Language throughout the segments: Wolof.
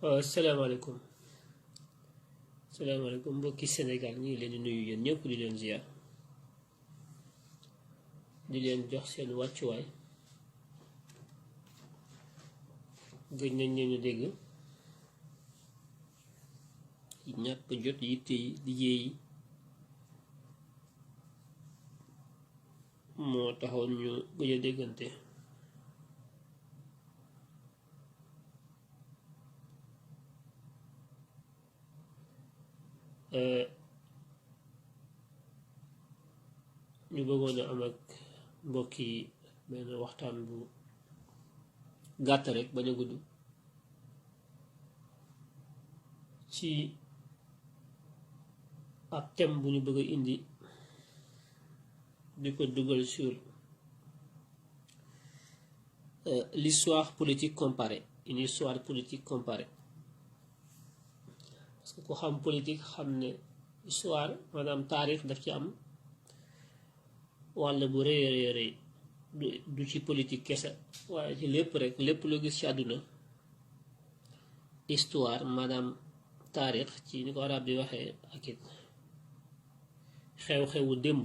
Salaamaaleykum salaamaaleykum mbokki Sénégal ñu ngi leen di nuyu yéen ñëpp di leen ziar di leen jox seen wàccuwaay gëj nañ leen ñu dégg ñàkk jot yitte yi liggéey yi moo taxoon ñu gëj a déggante ñu bëggoon a am ak mbokk yi benn waxtaan bu gàtt rek bañ a gudd ci ab thème bu ñu bëgg a indi di ko dugal sur l'histoire politique comparée, une histoire politique comparée. Parce que ku xam politique xam ne histoire maanaam taarix daf ci am wàll bu rëy rëy rëy du ci politique kese waaye ci lépp rek lépp loo gis ci àdduna histoire maanaam taarix ci ni ko arab di waxee ak it xew-xewu démb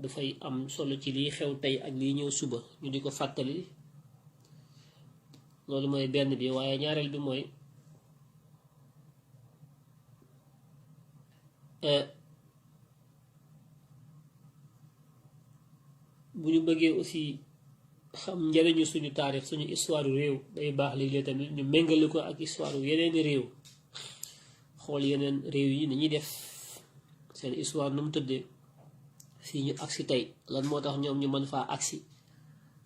dafay am solo ci liy xew tey ak liy ñëw suba ñu di ko fàttali loolu mooy benn bi waaye ñaareel bi mooy bu ñu bëggee aussi xam njëriñu suñu taarix suñu histoire réew day baax léeg-léeg tamit ñu méngale ko ak histoire yeneen réew xool yeneen réew yi ni ñuy def seen histoire nu mu tëddee fii ñu agsi tey lan moo tax ñoom ñu mën faa agsi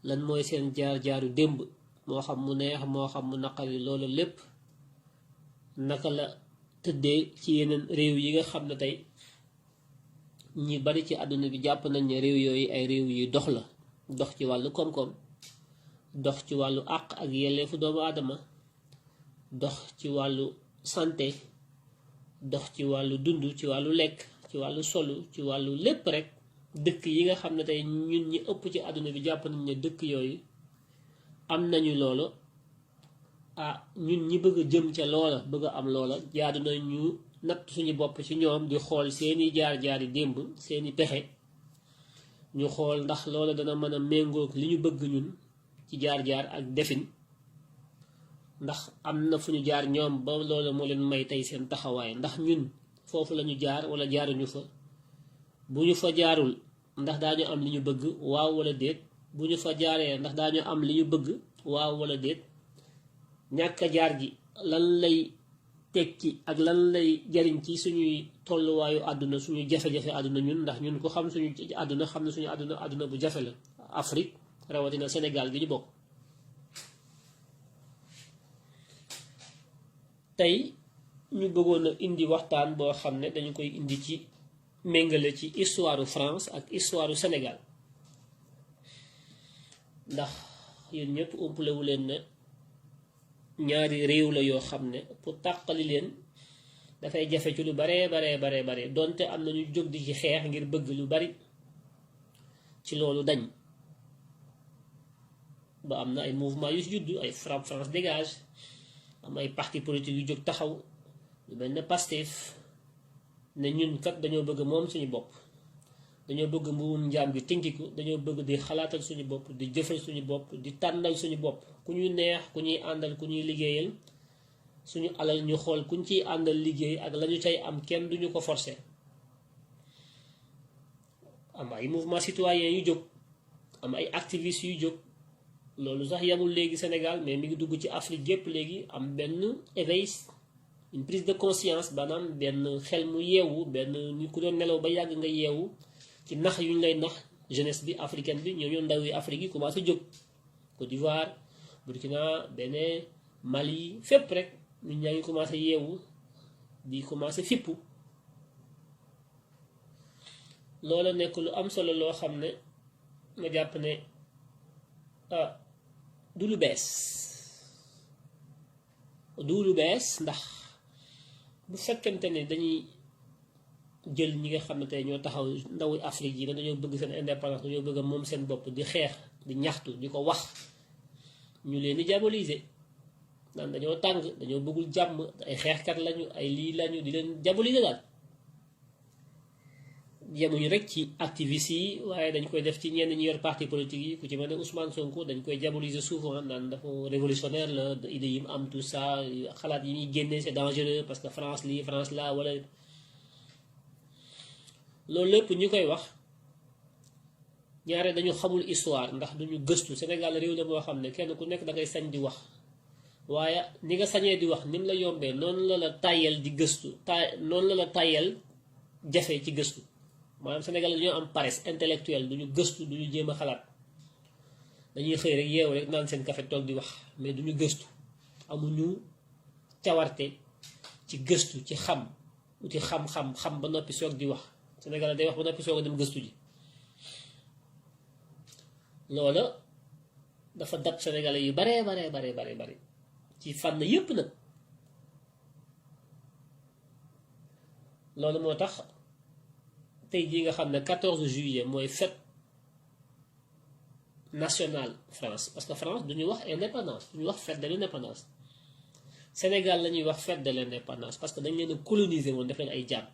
lan mooy seen jaar-jaaru démb moo xam mu neex moo xam mu naqari loolu lépp naka la tëddee ci yeneen réew yi nga xam ne tey ñi bari ci àdduna bi jàpp nañ ne réew yooyu ay réew yuy dox la dox ci wàllu koom-koom dox ci wàllu àq ak yelleefu doomu aadama dox ci wàllu santé dox ci wàllu dund ci wàllu lekk ci wàllu solu ci wàllu lépp rek dëkk yi nga xam ne tey ñun ñi ëpp ci àdduna bi jàpp nañ ne dëkk yooyu am nañu loolu ñun ñi bëgg a jëm ca loola bëgg a am loola jaadu na ñu natt suñu bopp ci ñoom di xool seeni jaar-jaari démb seeni pexe ñu xool ndax loola dana mën a méngoog li ñu bëgg ñun ci jaar-jaar ak defin ndax am na fu ñu jaar ñoom ba loola moo leen may tey seen taxawaay ndax ñun foofu lañu jaar wala jaaruñu fa bu ñu fa jaarul ndax daañu am li ñu bëgg waaw wala déet bu ñu fa jaaree ndax daañu am li ñu bëgg waaw wala déet ñàkk a jaar gi lan lay tekki ak lan lay jariñ ci suñuy tolluwaayu àdduna suñuy jafe-jafe àdduna ñun ndax ñun ko xam suñu àdduna xam ne suñu àdduna bu jafe la Afrique rawatina Sénégal gi ñu bokk tey ñu bëggoon a indi waxtaan boo xam ne dañu koy indi ci méngale ci histoire France ak histoire Sénégal ndax yéen ñëpp umpalewu leen ne ñaari réew la yoo xam ne pour tàqali leen dafay jafe ci lu bare donte am na ñu jóg di ci xeex ngir bëgg lu bari ci loolu dañ ba am na ay mouvement yu si juddu ay France dégage am ay parti politique yu jóg taxaw lu mel ne Pastef ne ñun kat dañoo bëgg moom suñu bopp dañoo bëgg mbuumum njaam gi tinkiku dañoo bëgg di xalaatal suñu bopp di jëfal suñu bopp di tànnal suñu bopp ku ñuy neex ku ñuy àndal ku ñuy liggéeyal suñu alal ñu xool kuñ ciy àndal liggéey ak lañu cay am kenn duñu ko forcer am ay mouvement citoyen yu jóg am ay activistes yu jóg loolu sax yamul léegi Sénégal mais mi ngi dugg ci Afrique gépp léegi am benn éveil une prise de conscience maanaam benn xel mu yeewu benn ni ku doon nelaw ba yàgg nga yeewu ci nax yu ñu lay nax jeunesse bi africaine bi ñoo ndaw yi Afrique yi commencé jóg Côte d'Ivoire Burkina Bénin Mali fépp rek nit ñaa ngi commencé yeewu di commencé fippu loola nekk lu am solo loo xam ne nga jàpp ne du lu bees ndax bu fekkente ne dañuy jël ñi nga xam ne tey ñoo taxaw ndawu Afrique yi ne dañoo bëgg seen indépendance dañoo bëgg moom seen bopp di xeex di ñaxtu di ko wax ñu leen di diaboliser naan dañoo tàng dañoo bëggul jàmm ay xeexkat lañu ay lii lañu di leen diaboliser daal. yemuñu rek ci activistes yi waaye dañ koy def ci ñenn ñi yor parti politique yi ku ci mel ne Ousmane Sonko dañ koy diaboliser souvent naan dafa révolutionnaire la idée yi mu am tout ça xalaat yi ñuy génnee c'est dangereux parce que France lii France là wala loolu lépp ñu koy wax ñaare dañu xamul histoire ndax duñu gëstu. Sénégal réew la boo xam ne kenn ku nekk da ngay sañ di wax waaye ni nga sañee di wax ni mu la yombee noonu la la tàyyel di gëstu noonu la la tàyyel jafe ci gëstu. maanaam Sénégal dañoo am paresse intellectuelle duñu gëstu duñu jéem a xalaat dañuy xëy rek yeewu rek naan seen café toog di wax mais duñu gëstu amuñu cawarte ci gëstu ci xam uti xam ba noppi soog di wax. Sénégal day wax ba noppi soog a dem gëstu ji. loola dafa dab Sénégalais yu bare ci fànn yépp nag. loolu moo tax tey jii nga xam ne 14 juillet mooy fête nationale France parce que France du ñu wax indépendance du ñu wax fête de l'indépendance. Sénégal la ñuy wax fête de l'indépendance parce que dañ leen a coloniser woon def leen ay jaam.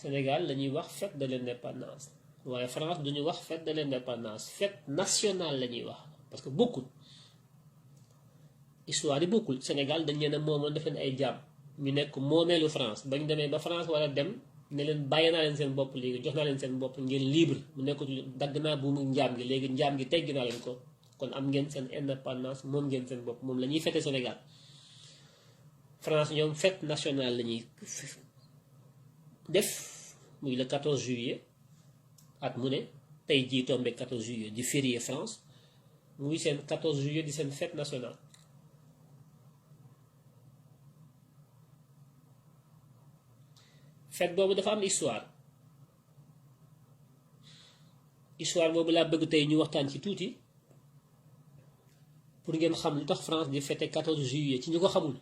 Sénégal la ñuy wax fête de l'indépendance waaye France du ñu wax fête de l'indépendance fête nationale la ñuy wax parce que bokkul histoire yi bokkul. Sénégal dañ leen a moomoon def leen ay jaam ñu nekk moomeelu France ba ñu demee ba France war a dem. ne leen bàyyi naa leen seen bopp léegi jox naa leen seen bopp ngeen libre mu nekkatul dagg naa buumu njaam gi léegi njaam gi teggi naa leen ko kon am ngeen seen indépendance moom ngeen seen bopp moom la ñuy fête Sénégal. France ñoom fête nationale la ñuy def muy le 14 juillet at mu ne tey jii tombé 14 juillet di férié France muy seen 14 juillet di seen fête nationale. fête boobu dafa am histoire boobu laa bëgg tey ñu waxtaan ci tuuti pour ngeen xam lu tax France di fêter 14 juillet ci ñu ko xamul.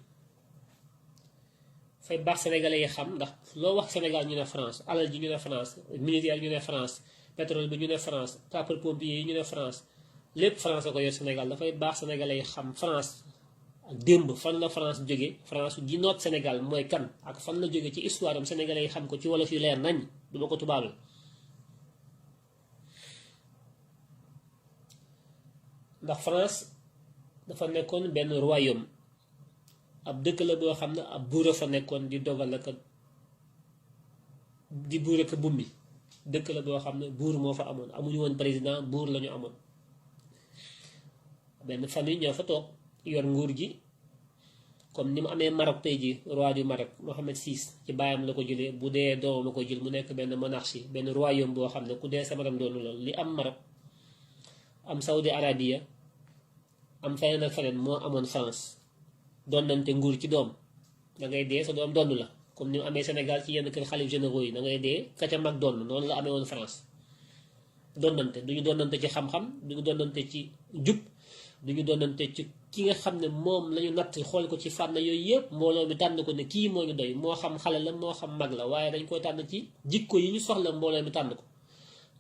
fay baax sénégalais yi xam ndax loo wax Sénégal ñu ne France alal ji ñu ne France militaire ñu ne France pétrole bi ñu ne France sapeur pompier yi ñu ne France lépp France a ko yor Sénégal dafay baax sénégalais yi xam France. ak démb fan la France jóge France ji noot Sénégal mooy kan ak fan la jóge ci histoire am sénégalais yi xam ko ci wolof yu leer nañ duma ko tubaabal. ndax France dafa nekkoon benn royaume ab dëkk la boo xam ne ab buur a fa nekkoon di dogal ak di buur ak bummi dëkk la boo xam ne buur moo fa amoon amuñu woon président buur la ñu amoon benn famille ñoo fa toog yor nguur gi comme ni mu amee Maroc tey ji roi du Maroc Mohammed VI ci baayam la ko jëlee bu dee doomam la ko jël mu nekk benn monarchie benn royaume boo xam ne ku dee sama ram doonu loolu li am Maroc am Saudi Arabia am feneen ak feneen moo amoon France donnante nguur ci doom da ngay dee sa doom donn la comme ni mu amee Sénégal ci yenn kër xalif généraux yi da ngay dee ka ca mag donn noonu la amee woon France donnante duñu donnante ci xam-xam duñu donnante ci jub duñu donnante ci ki nga xam ne moom lañu natt xool ko ci fànn yooyu yëpp mbooloo mi tànn ko ne kii moo ñu doy moo xam xale la moo xam mag la waaye dañ koy tànn ci jikko yi ñu soxla mbooloo mi tànn ko.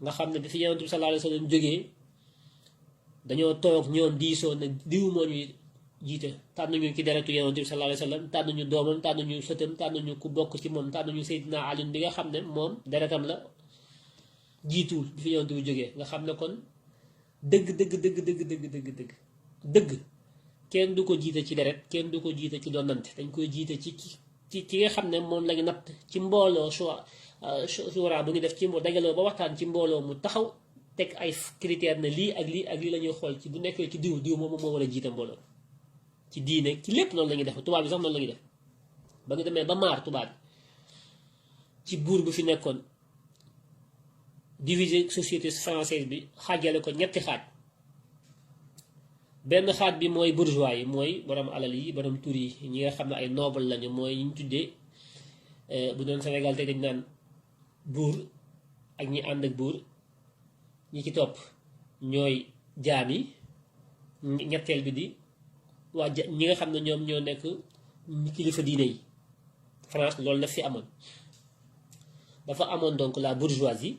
nga xam ne bi fi Yonent bi sallallahu alayhi wa sallam jógee dañoo toog ñoom diisoo ne diw moo ñuy jiite tànnuñu ci deretu Yonent bi sallallahu alayhi wa sallam tànnuñu doomam tànnuñu sëtam tànnuñu ku bokk ci moom tànnuñu Seydina Ali bi nga xam ne moom deretam la jiituwul bi fi Yonent bi jógee nga xam ne kon dëgg kenn du ko jiite ci deret kenn du ko jiite ci donnante dañ koy jiite ci nga xam ne moom lañu natt ci mbooloo suura bu ñu def ci dajaloo ba waxtaan ci mbooloo mu taxaw teg ay critères ne lii ak lii ak lii la ñuy xool ci bu nekkee ci diw moom moo war a jiite mbooloo ci diine ci lépp noonu la ñuy def tubaab bi sax noonu la ñuy def ba ñu demee ba maar tubaab bi ci buur bu fi nekkoon diviser société française bi xaajale ko ñetti xaaj benn xaaj bi mooy bourgeois yi mooy borom alal yi borom tur yi ñi nga xam ne ay noble lañu mooy ñu tuddee bu doon Sénégal tey dañ naan buur ak ñi ànd ak buur ñi ci topp ñooy jaam yi ñetteel bi di waa ñi nga xam ne ñoom ñoo nekk kilifa diine yi France loolu daf fi amoon dafa amoon donc la bourgeoisie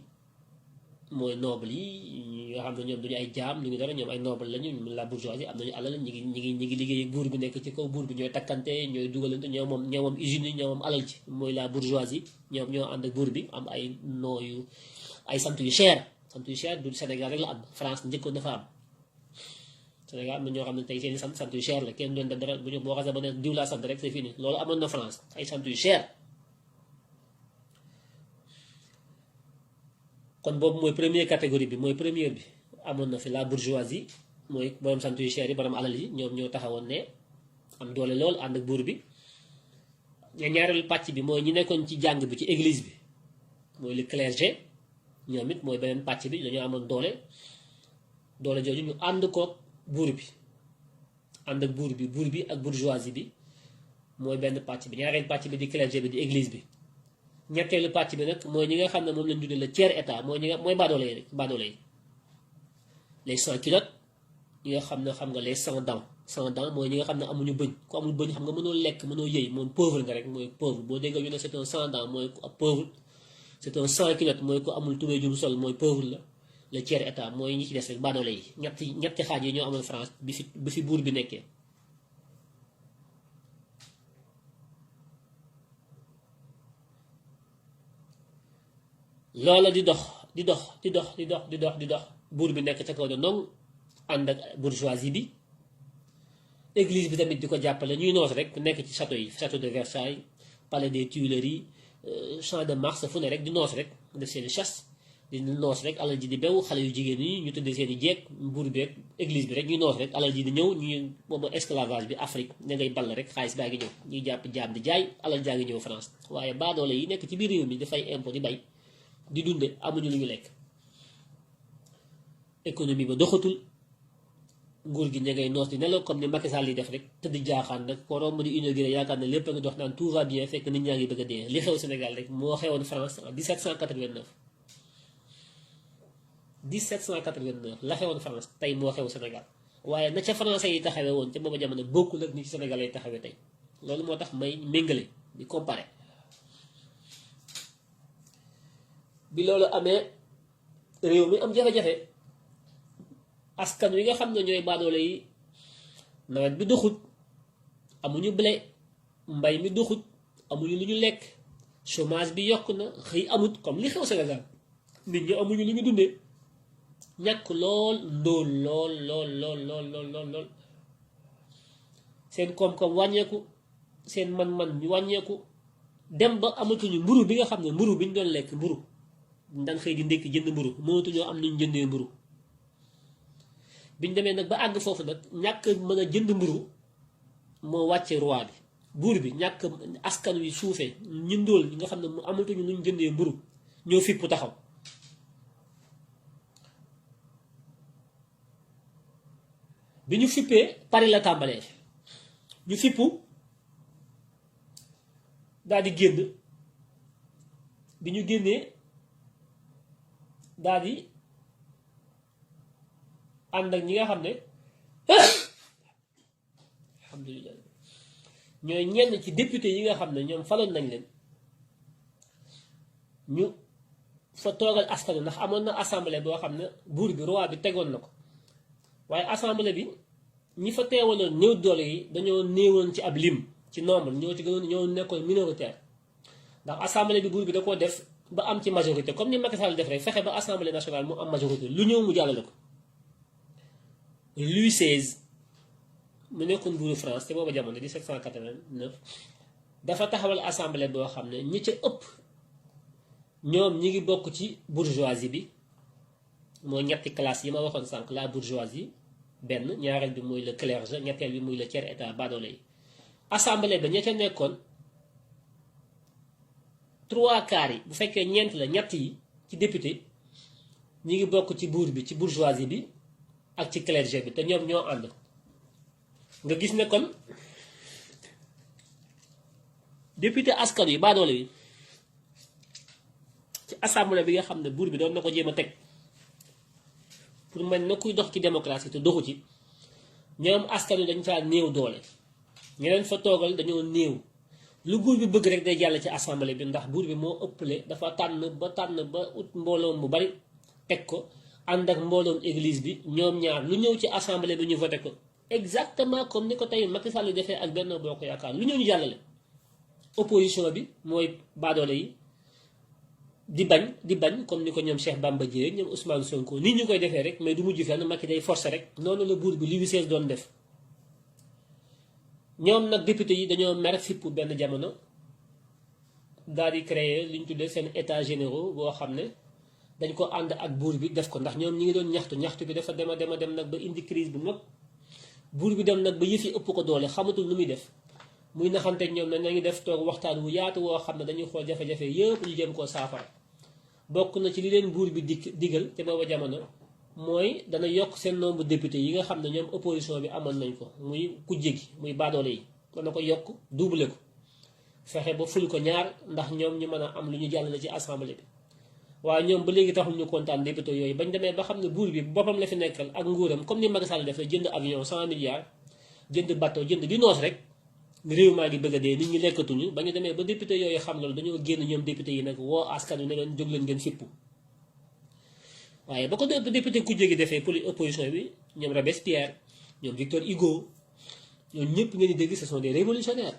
mooy noble yi nga xam ne ñoom duñu ay jaam ñu ngi dara ñoom ay noble lañu la bourgeoisie am nañu alal ñi ngi liggéey ak buur bi nekk ci kaw buur bi ñooy takkante ñooy dugalante ñoo moom usines yi ñoo moom alal ci mooy la bourgeoisie ñoom ñoo ànd ak buur bi am ay noo yu ay sant yu cher du Sénégal rek la am France njëkkoon dafa am Sénégal am na ñoo xam ne tey seeni sant yu cher la kenn doon def dara bu ñu boo xasee ba ne diw laa sant rek c'est fini loolu amoon na France ay sant yu cher. kon boobu mooy première catégorie bi mooy première bi amoon na fi la bourgeoisie mooy borom sant yu cher yi borom alal yi ñoom ñoo taxawoon ne am doole lool ànd ak buur bi. ñaareelu pàcc bi mooy ñi nekkoon ci jàng bi ci église bi mooy le clergé ñoom it mooy beneen pàcc bi dañoo amoon doole jooju ñu ànd koog buur bi ànd ak buur bi ak bourgeoisie bi mooy benn pàcc bi ñaareelu pàcc bi di clergé bi di église bi. ñetteelu pàcc bi nag mooy ñi nga xam ne moom lañ tuddee le tiers état mooy baadoole yi rek baadoole yi les sans culottes ñi nga xam nga les sans dents mooy ñi nga xam ne amuñu bëñ ku amul bëñ xam nga mënoo lekk mënoo yëy moom pauvre nga rek mooy pauvre boo déggee ñu ne c'est un sans dents mooy ku pauvre c'est un sans culotte mooy ku amul tubéy ju mu sol mooy pauvre la le tiers état mooy ñi ci des rek baadoole yi ñetti xaaj yi ñoo amoon France bi fi buur bi nekkee. loola di dox buur bi nekk ca kaw de ndong ànd ak bourgeoisie bi église bi tamit di ko jàppale ñuy noos rek nekk ci château de Versailles palais des Tuileries champ de Mars fu ne rek di noos rek def seeni chasse di noos rek alal ji di bew xale yu jigéen yi ñu tëddee seeni jeeg buur bi rek église bi rek ñuy noos rek alal ji di ñëw ñu boobu esclavage bi Afrique ne ngay ball rek xaalis baa ngi ñëw ñuy jàpp jaam di jaay alal jaa ngi ñëw France waaye baadoole yi nekk ci biir réew mi dafay impôt di bay di dunde amuñu lu ñu lekk économie ba doxatul nguur gi ña ngay noos di nelaw comme ni Macky Sall yi def rek tëdd jaaxaan nag ko romb di inauguré yaakaar ne lépp a ngi dox naan tout va bien fekk nit ñaa ngi bëgg a dee li xew Sénégal rek moo xewoon France en 1789 la xewoon France tey moo xew Sénégal waaye na ca français yi taxawee woon ca booba jamono bokkul ak ni ci Sénégal yi taxawee tey loolu moo tax may méngale di comparer. bi loolu amee réew mi am jafe-jafe askan wi nga xam ne ñooy baadoole yi nawet bi doxut amuñu blé mbay mi doxut amuñu lu ñu lekk chômage bi yokk na xëy amut comme li xew Sénégal nit ñi amuñu lu ñu dundee ñàkk lool ndóol lool seen koom-koom wàññeeku seen man-man ñu wàññeeku dem ba amatuñu mburu bi nga xam ne mburu bi ñu doon lekk mburu daan xëy di ndékki jënd mburu mënatuñoo am nuñ jëndee mburu biñ demee nag ba àgg foofu nag ñàkk mën a jënd mburu moo wàcce roi bi buur bi ñàkk askan wi suufee ñu ndóol ñi nga xam ne mu amatuñu nuñ jëndee mburu ñoo fippu taxaw bi ñu fippee Paris la tàmbalee ñu fippu daal di génn bi ñu génnee daal di ànd ak ñi nga xam ne alhamdulilah ñooy ñenn ci député yi nga xam ne ñoom faloon nañ leen ñu fa toogal askan ndax amoon na assemblée boo xam ne buur bi roi bi tegoon na ko waaye assemblée bi ñi fa teewaloon néew doole yi dañoo néewoon ci ab lim ci nombre ñoo ci gënoon ñoo nekkoon minoritaire ndax assemblée bi buur bi da koo def ba am ci majorité comme ni Macky Sall def rek fexe ba assemblée nationale mu am majorité lu ñëw mu jàllale ko. Louis XVI mu nekkoon buuru France te booba jamono 1789 dafa taxawal assemblée boo xam ne ñi ca ëpp ñoom ñi ngi bokk ci bourgeoisie bi mooy ñetti classe yi ma waxoon sànq la bourgeoisie benn ñaareel bi muy le clergé ñetteel bi muy le tiers état baadoole yi assemblée ba ña ca nekkoon 3/4 yi bu fekkee ñeent la ñett yi ci député ñi ngi bokk ci buur bi ci bourgeoisie bi ak ci clergé bi te ñoom ñoo ànd nga gis ne kon député askan yi baadoole yi ci assemblée bi nga xam ne buur bi doon na ko jéem a teg pour mel na kuy dox ci démocratie te doxu ci ñoom askan wi dañ faa néew doole ñeneen fa toogal dañoo néew lu buur bi bëgg rek day jàll ci assemblée bi ndax buur bi moo ëppale dafa tànn ba ut mbooloom bu bari teg ko ànd ak mbooloom église bi ñoom ñaar lu ñëw ci assemblée bi ñu voté ko exactement comme ni ko tey Macky Sall defee ak Benno Bokk Yaakaar lu ñëw ñu jàllale. opposition bi mooy baadoole yi di bañ comme ni ko ñoom Cheikh Bamba Dièye ñoom Ousmane Sonko nii ñu koy defee rek mais du mujj fenn Macky day forcer rek noonu la buur bi Louis XVI doon def. ñoom nag député yi dañoo mer fippu benn jamono daal di créer li ñu tuddee seen état généraux boo xam ne dañ ko ànd ak buur bi def ko ndax ñoom ñi ngi doon ñaxtu bi dafa dem nag ba indi crise bu mag buur bi dem nag ba yëf yi ëpp ko doole xamatul nu muy def muy naxanteeg ñoom ne nañu def toog waxtaan wu yaatu woo xam ne dañuy xool jafe-jafe yëpp ñu jëm koo saafara bokk na ci li leen buur bi digal te booba jamono mooy dana yokk seen nombre député yi nga xam ne ñoom opposition bi amoon nañ ko muy kujje gi muy baadoole yi dana ko yokk doublé ko fexe ba ful ko ñaar ndax ñoom ñu mën a am lu ñu jàllale ci assemblée bi waaye ñoom ba léegi taxul ñu kontaan député yooyu bañ demee ba xam ne buur bi boppam la fi nekkal ak nguuram comme ni Macky Sall def jënd avion 100 milliards jënd bateau jënd di noos rek réew maa ngi bëgg a dee nit ñi lekkatuñu ba ñu demee ba député yooyu xam loolu dañoo génn ñoom député yi nag woo askan wi ne leen jóg leen ngeen fippu waaye ba ko député ku jégi defee pour opposition bi ñoom Robespierre ñoom Victor Hugo ñoom ñëpp ngeen di dégg ce sont des révolutionnaires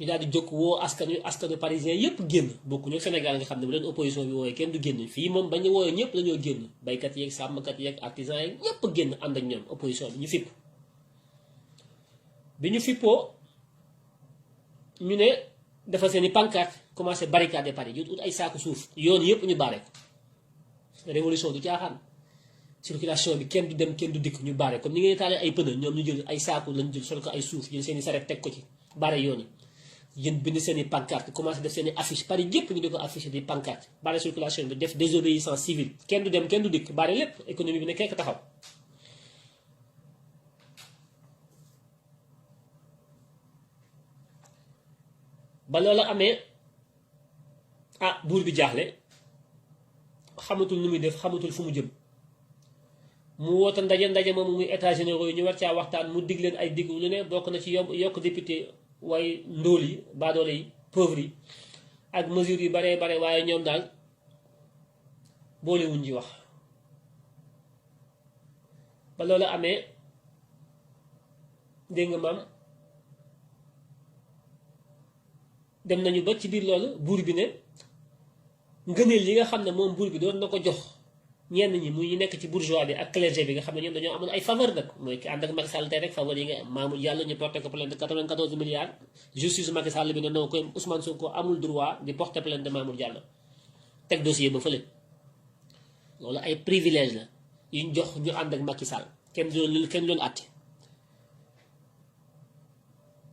ñu daal di jóg woo askanu parisien yëpp génn bokkuñu Sénégal nga xam ne bu leen opposition bi wooyee kenn du génn fii moom bañ wooyee ñëpp dañoo génn baykat yeeg sàmmkat yeeg artisan yeeg ñëpp génn ànd ak ñoom opposition bi ñu fipp bi ñu fippoo ñu ne dafa seeni pancarte commencé barricade Paris yu ut ay saaku suuf yoon yëpp ñu baare ko révolution du caaxaan circulation bi kenn du dem kenn du dikk ñu baare comme ni ngeen taalee ay pneu ñoom ñu jël ay saaku lañ jël sol ko ay suuf jël seeni saret teg ko ci baare yoon yi yéen bind seeni pancarte commencé def seeni affiche Paris yëpp ñu di ko affiché di pancarte baare circulation bi def désobéissance civile kenn du dem kenn du dikk baare lépp économie bi ne kekk taxaw ba loola amee buur bi jaaxle xamatul nu muy def xamatul fu mu jëm mu woote ndaje moom muy états généraux yi ñu war caa waxtaan mu dig leen ay digg lu ne bokk na ci yokk député waaye ndóol yi baadoole yi pauvre yi ak mesures yu baree bare waaye ñoom daal boolewuñ ji wax ba loola amee dégg nga maam dem nañu ba ci biir loolu buur bi ne ngëneel yi nga xam ne moom buur bi doon na ko jox ñenn ñi muy ñu nekk ci bourgeois bi ak clergé bi nga xam ne ñoom dañoo amoon ay faveur nag mooy ki ànd ak Macky Sall tey rek faveur yi nga am Mamour Diallo ñu porté ko plainte 94 milliards justice Macky Sall bi ne non koy Ousmane Sonko amul droit di porté plainte de Mamour Diallo teg dossier ba fële loolu ay privilège la yuñ jox ñu ànd ak Macky Sall kenn doon àtte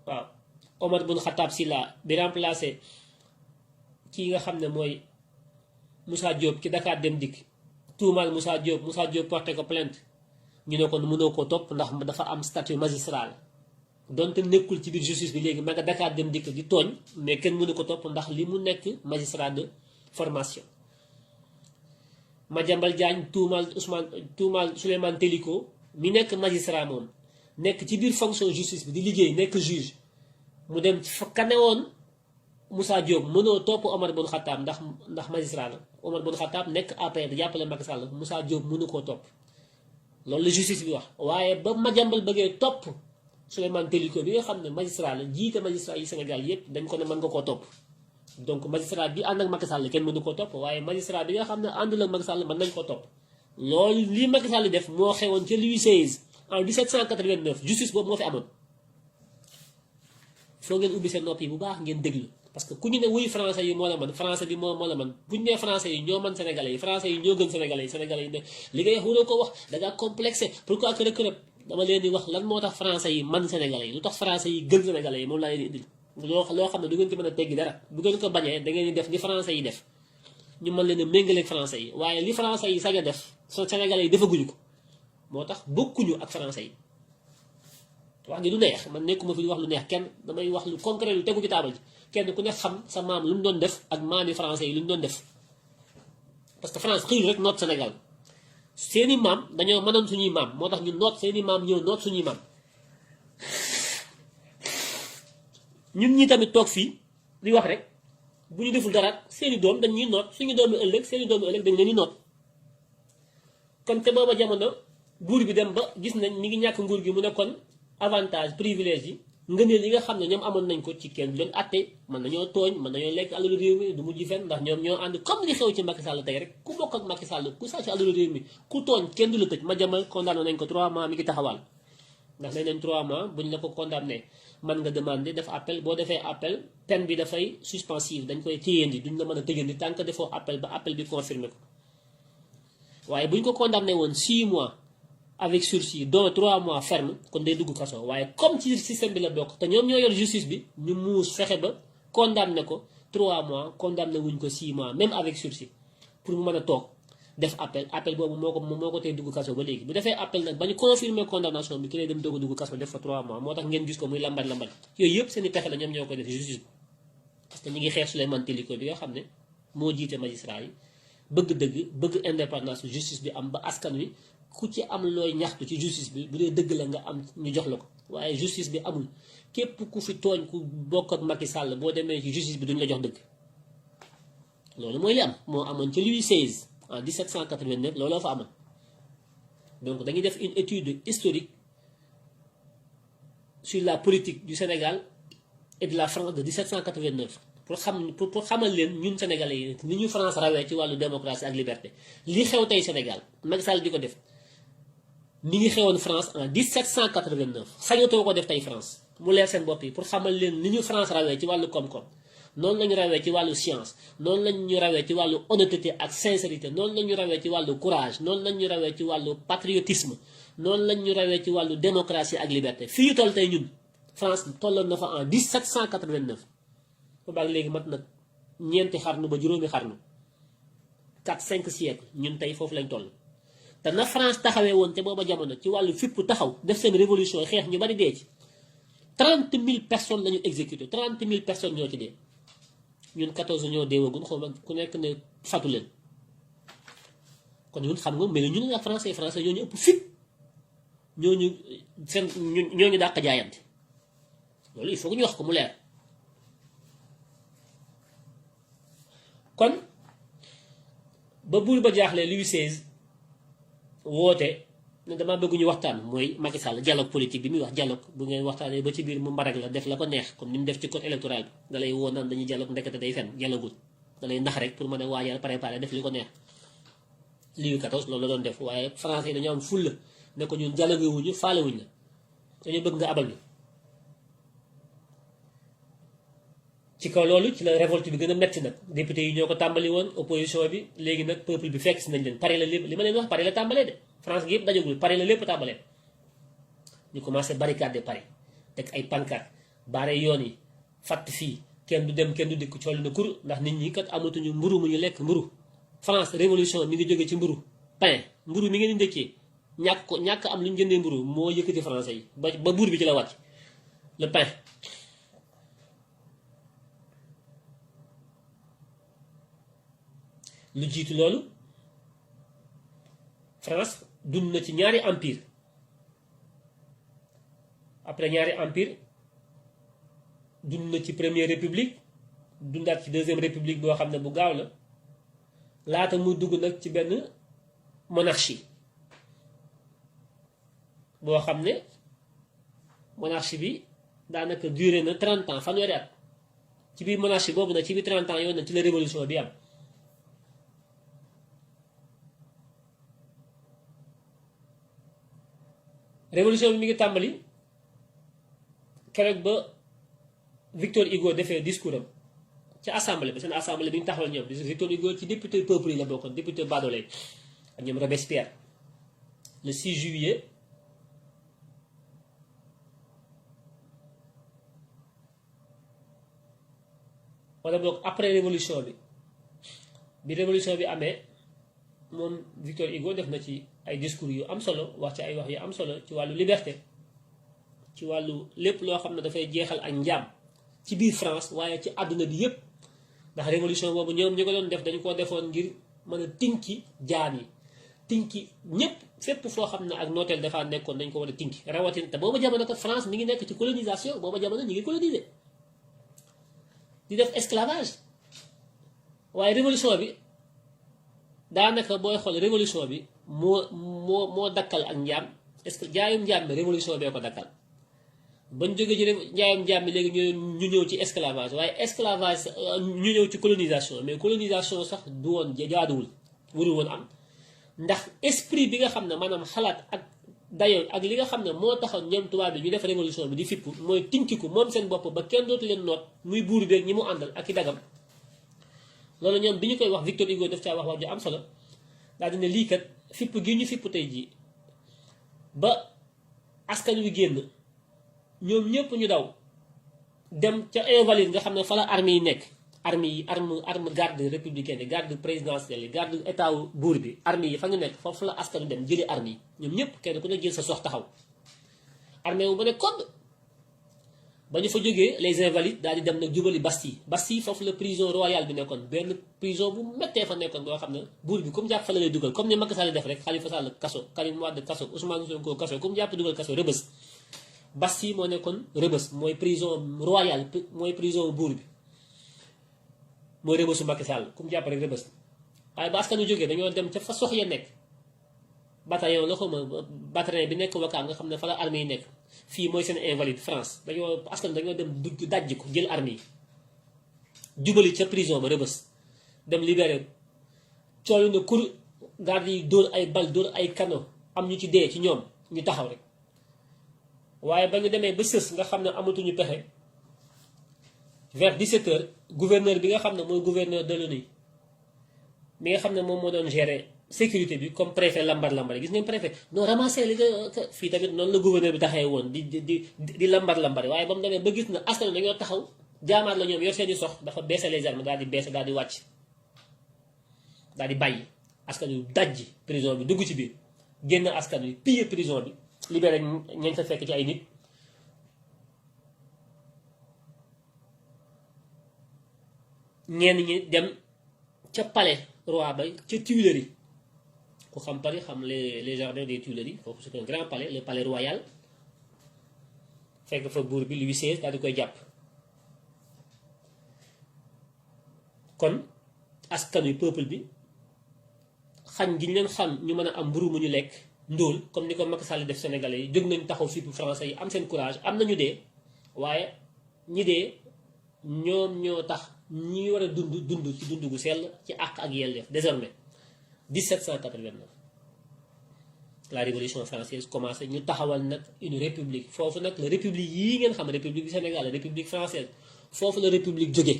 waaw Omar Bun Khattab Silla bi remplacé kii nga xam ne mooy Moussa Diop ci Dakar Dem Dikk tuumaal Moussa Diop porté ko plainte ñu ne ko mënoo ko topp ndax dafa am statut magistral la donte nekkul ci biir justice bi léegi ma nga Dakar Dem Dikk di tooñ mais kenn mënu ko topp ndax li mu nekk magistrat de formation. Madiambal Diagne tuumaal Souleymane Teliko mi nekk magistrat moom nekk ci biir fonction justice bi di liggéey nekk juge mu dem fa kanewoon Moussa Diop mënoo topp Omar Bun Khattab ndax magistrat la Omar Bun Khattab nekk APR jàppale Macky Sall Moussa Diop mënu koo topp loolu la justice bi wax waaye ba Madiambal bëggee topp Souleymane Teliko bi nga xam ne magistrat la jiite magistrat yi Sénégal yépp dañ ko ne mën nga koo topp donc magistrat bi ànd ak Macky Sall kenn mënu koo topp waaye magistrat bi nga xam ne àndul ak Macky Sall mën nañ koo topp loolu lii Macky Sall def moo xewoon ca Louis XVI en 1789 justice boobu moo fi amoon foo ngeen ubbi seen nopp yi bu baax ngeen déglu parce que ku ñu ne wuy français yi moo la man français bi moo la man bu ñu nee français yi ñoo man sénégalais yi français yi ñoo gën sénégalais yi ne li ngay xuloo ko wax dangaa complexé pourquoi que rek dama leen di wax lan moo tax français yi man sénégalais yi lu tax français yi gën sénégalais yi moom laa leen di indil loo xam ne du ngeen ci mën a teggi dara bu ngeen ko bañee da ngeen di def ni français yi def ñu mën leen a méngaleeg français yi waaye li français yi sañ a def sénégalais yi defaguñu ko moo tax bokkuñu ak français yi wax gi lu neex man nekkuma fi wax lu neex kenn damay wax lu concret lu tegu ci taabal ji kenn ku ne xam sa maam lu mu doon def ak maami français yi lu ñu doon def parce que France xëyul rek noot Sénégal seeni maam dañoo mënoon suñuy maam moo tax ñu noot seeni maam ñëw noot suñuy maam ñun ñi tamit toog fii di wax rek bu ñu deful dara seeni doom dañ ñuy noot suñu doomi ëllëg seeni doomi ëllëg dañ leen di noot. kon te booba jamono buur bi dem ba gis nañ ñi ngi ñàkk nguur gi mu ne kon avantage privilège yi ngëneel yi nga xam ne ñoom amoon nañ ko ci kenn du leen atte mën nañoo tooñ mën nañoo lekk alalu réew mi du mujj fenn ndax ñoom ñoo ànd comme li xew ci Macky Sall tey rek ku bokk ak Macky Sall ku sàcc alalu réew mi ku tooñ kenn du la tëj ma jamal condamné nañ ko 3 mois mi ngi taxawal ndax nañ leen 3 mois buñ la ko condamné mën nga demander def appel boo defee appel peine bi dafay suspensive dañ koy téyendi duñ la mën a tëjandi tant que defoo appel ba appel bi confirmé ko waaye buñ ko condamné woon 6 mois avec sursis dont 3 mois ferme kon day dugg kaso waaye comme ci système bi la bokk te ñoom ñoo yor justice bi ñu muus fexe ba condamné ko 3 mois condamné wuñ ko 6 mois même avec sursis pour mu mën a toog def appel boobu moo ko tey dugg kaso ba léegi bu defee appel nag ba ñu confirmer condamnation bi ki lay dem doog a dugg kaso def fa 3 mois moo tax ngeen gis ko muy lambat yooyu yëpp seen i pexe la ñoom ñoo koy def justice bi parce que ñu ngi xeex Souleymane Téliko bi nga xam ne moo jiite magistrat yi bëgg dëgg bëgg indépendance justice bi am ba askan wi ku ci am looy ñaxtu ci justice bi bu dee dëgg la nga am ñu jox la ko waaye justice bi amul képp ku fi tooñ ku bokk ak Macky Sall boo demee ci justice bi duñ la jox dëgg loolu mooy li am moo amoon ci Louis XVI en 1789 looloo fa amoon donc dañuy def une étude historique sur la politique du Sénégal et de la France de 1789 pour xamal leen ñun sénégalais yi ni ñu France rawee ci wàllu démocratie ak liberté li xew tey Sénégal Macky Sall di ko def mi ngi xewoon France en 1789 sañatoo ko def tey France mu leer seen bopp yi pour xamal leen ni ñu France rawee ci wàllu koom-koom noonu la ñu rawee ci wàllu science noonu la ñu rawee ci wàllu honnêteté ak sincérité noonu la ñu rawee ci wàllu courage noonu la ñu rawee ci wàllu patriotisme noonu la ñu rawee ci wàllu démocratie ak liberté fii ñu toll tey ñun France tolloon na fa en 1789 boobaag léegi mat na ñeenti xarnu ba juróomi xarnu 4-5 siècles ñun tey foofu lañ toll te na France taxawee woon te booba jamono ci wàllu fipp taxaw def seen révolution xeex ñu bari dee ci 30 000 personnes la ñu exécuté 30 000 personnes ñoo ci dee ñun 14 ñoo deewagun xaw ma ku nekk ne fatu leen kon ñun xam nga mais ñun la français ñoo ñu ëpp fit ñooñu seen ñooñu dàq jaayante loolu il faut que ñu wax ko mu leer kon ba buur ba jaaxlee Louis XVI woote ne dama bëgg ñu waxtaan mooy Macky Sall dialogue politique bi muy wax dialogue bu ngeen waxtaanee ba ci biir mu mbarag la def la ko neex comme ni mu def ci code électoral bi da lay woo naan dañuy dialogue ndekete day fen dialogue da lay nax rek pour mën a waajal préparer def li ko neex Louis XIV loolu la doon def waaye français yi dañoo am fulla ne ko ñun dialogue wuñu faale wuñ la dañu bëgg nga abal ñu ci kaw loolu ci la révolte bi gën a metti nag député yi ñoo ko tàmbali woon opposition bi léegi nag peuple bi fekk si nañ leen pare la lépp li ma leen wax pare la tàmbalee de France gi yëpp dajagul pare la lépp tàmbalee ñu commencé barricade pare teg ay pancarte baare yoon yi fatt fii kenn du dem kenn du dikk cool na kur ndax nit ñi kat amatuñu mburu mu ñu lekk mburu France révolution mi ngi jóge ci mburu pain mburu mi ngeen di ndëkkee ñàkk am lu ñu jëndee mburu moo yëkkati français yi ba buur bi ci la wàcc le pain lu jiitu loolu France dund na ci ñaari empire après ñaari empire dund na ci première république dundaat ci deuxième république boo xam ne bu gaaw la laata muy dugg nag ci benn monarchie boo xam ne monarchie bi daanaka duré na 30 ans fanweeri at ci biir monarchie boobu nag ci biir 30 ans yooyu nag ci la révolution bi am révolution bi mi ngi tàmbali keroog ba Victor Hugo defee discours am ci assemblée bi seen assemblée bi ñu taxawal ñoom Victor Hugo ci député peuple yi la bokkoon député Badolé ak ñoom Robespierre le 6 juillet wala boog après révolution bi révolution bi amee moom Victor Hugo def na ci ay discours yu am solo wax ci ay wax yu am solo ci wàllu liberté ci wàllu lépp loo xam ne dafay jeexal ak njaam ci biir France waaye ci àdduna bi yépp ndax révolution boobu ñoom ñu ko doon def dañu ko defoon ngir mën a tinki jaam yi tinki ñépp fépp foo xam ne ak nooteel dafaa nekkoon dañ ko war a tinki rawatina te booba jamono kat France mi ngi nekk ci colonisation booba jamono ñu ngi coloniser di def esclavage waaye révolution bi daanaka booy xool révolution bi moo dakkal ak njaam. est-ce que jaayum njaam bi révolution bee ko dakkal bañ jógee ci njaayum njaam bi léegi ñu ñëw ci esclavage waaye esclavage ñu ñëw ci colonisation mais colonisation sax du woon jaaduwul warul woon am ndax esprit bi nga xam ne maanaam xalaat ak dayoo ak li nga xam ne moo taxoon ñoom tubaab bi ñu def révolution bi di fippu mooy tinkiku moom seen bopp ba kenn dootu leen noot muy buur beeg ñi mu àndal ak i dagam loolu ñoom bi ñu koy wax Victor Hugo daf caa wax ju am solo daal dina lii kat fipp gi ñu fipp tey jii ba askan wi génn ñoom ñëpp ñu daw dem ca Invalides nga xam ne fa la armée yi nekk armée yi arme garde républicaine yi garde présidentielle yi garde état wu buur bi armée yi fa ñu nekk foofu la askan wi dem jëli armée yi ñoom ñëpp kenn ku ne jël sa sox taxaw armée wu ba ne kodd ba ñu fa jógee les Invalides daal di dem nag jubali Bastille foofu la prison royale bi nekkoon benn prison bu méttee fa nekkoon boo xam ne buur bi comme jàpp fa la lay dugal comme ni Macky Sall def rek Khalifa Sall kaso Karim Wade kaso Ousmane Sonko kaso comme jàpp dugal kaso Rebeuss Bastille moo nekkoon Rebeuss mooy prison royale mooy prison buur bi mooy Rebeuss Macky Sall comme jàpp rek Rebeuss waaye ba askan wi jógee dañoo dem ca fa sox ya nekk bataillon la xawma bataillon bi nekk Wakaam nga xam ne fa la armée yi nekk fii mooy seen Invalide France dañoo dem dugg dajji ko jël armée yi jubali ca prison ba Rebeuss dem libéré coolu na kur garde yi dóor ay bal dóor ay canon am ñu ci dee ci ñoom ñu taxaw rek waaye ba ñu demee ba sës nga xam ne amatuñu pexe vers 17h gouverneur bi nga xam ne mooy gouverneur de l'ONU mi nga xam ne moom moo doon gérer sécurité bi comme préfet lambar gis ngeen préfet non ramassé li nga fii tamit noonu la gouverneur bi taxee woon di lambar waaye ba mu demee ba gis na askan dañoo taxaw jaamaat la ñoom yor seeni sox dafa baissé les armes daal di baissé daal di wàcc daal di bàyyi askan wi dajji prison bi dugg ci biir génn askan wi piller prison bi libéré ñañ fa fekk ci ay nit ñenn ñi dem ca palais roi ba ca Tuileries ku xam Paris xam les jardins des Tuileries foofu c'est un grand palais le palais royal fekk fa buur bi Louis XVI daal di koy jàpp kon askan wi peuple bi xañ gi ñu leen xam ñu mën a am mburu mu ñu lekk ndóol comme ni ko Macky Sall def Sénégalais yi jóg nañ taxaw fii pour français yi am seen courage am nañu dee waaye ñi dee ñoom ñoo tax ñi war a dund ci dund gu sell ci àq ak yelleef désormais 1789 la révolution française commencé ñu taxawal nag une république foofu nag la république yii ngeen xam république du Sénégal la république française foofu la république jóge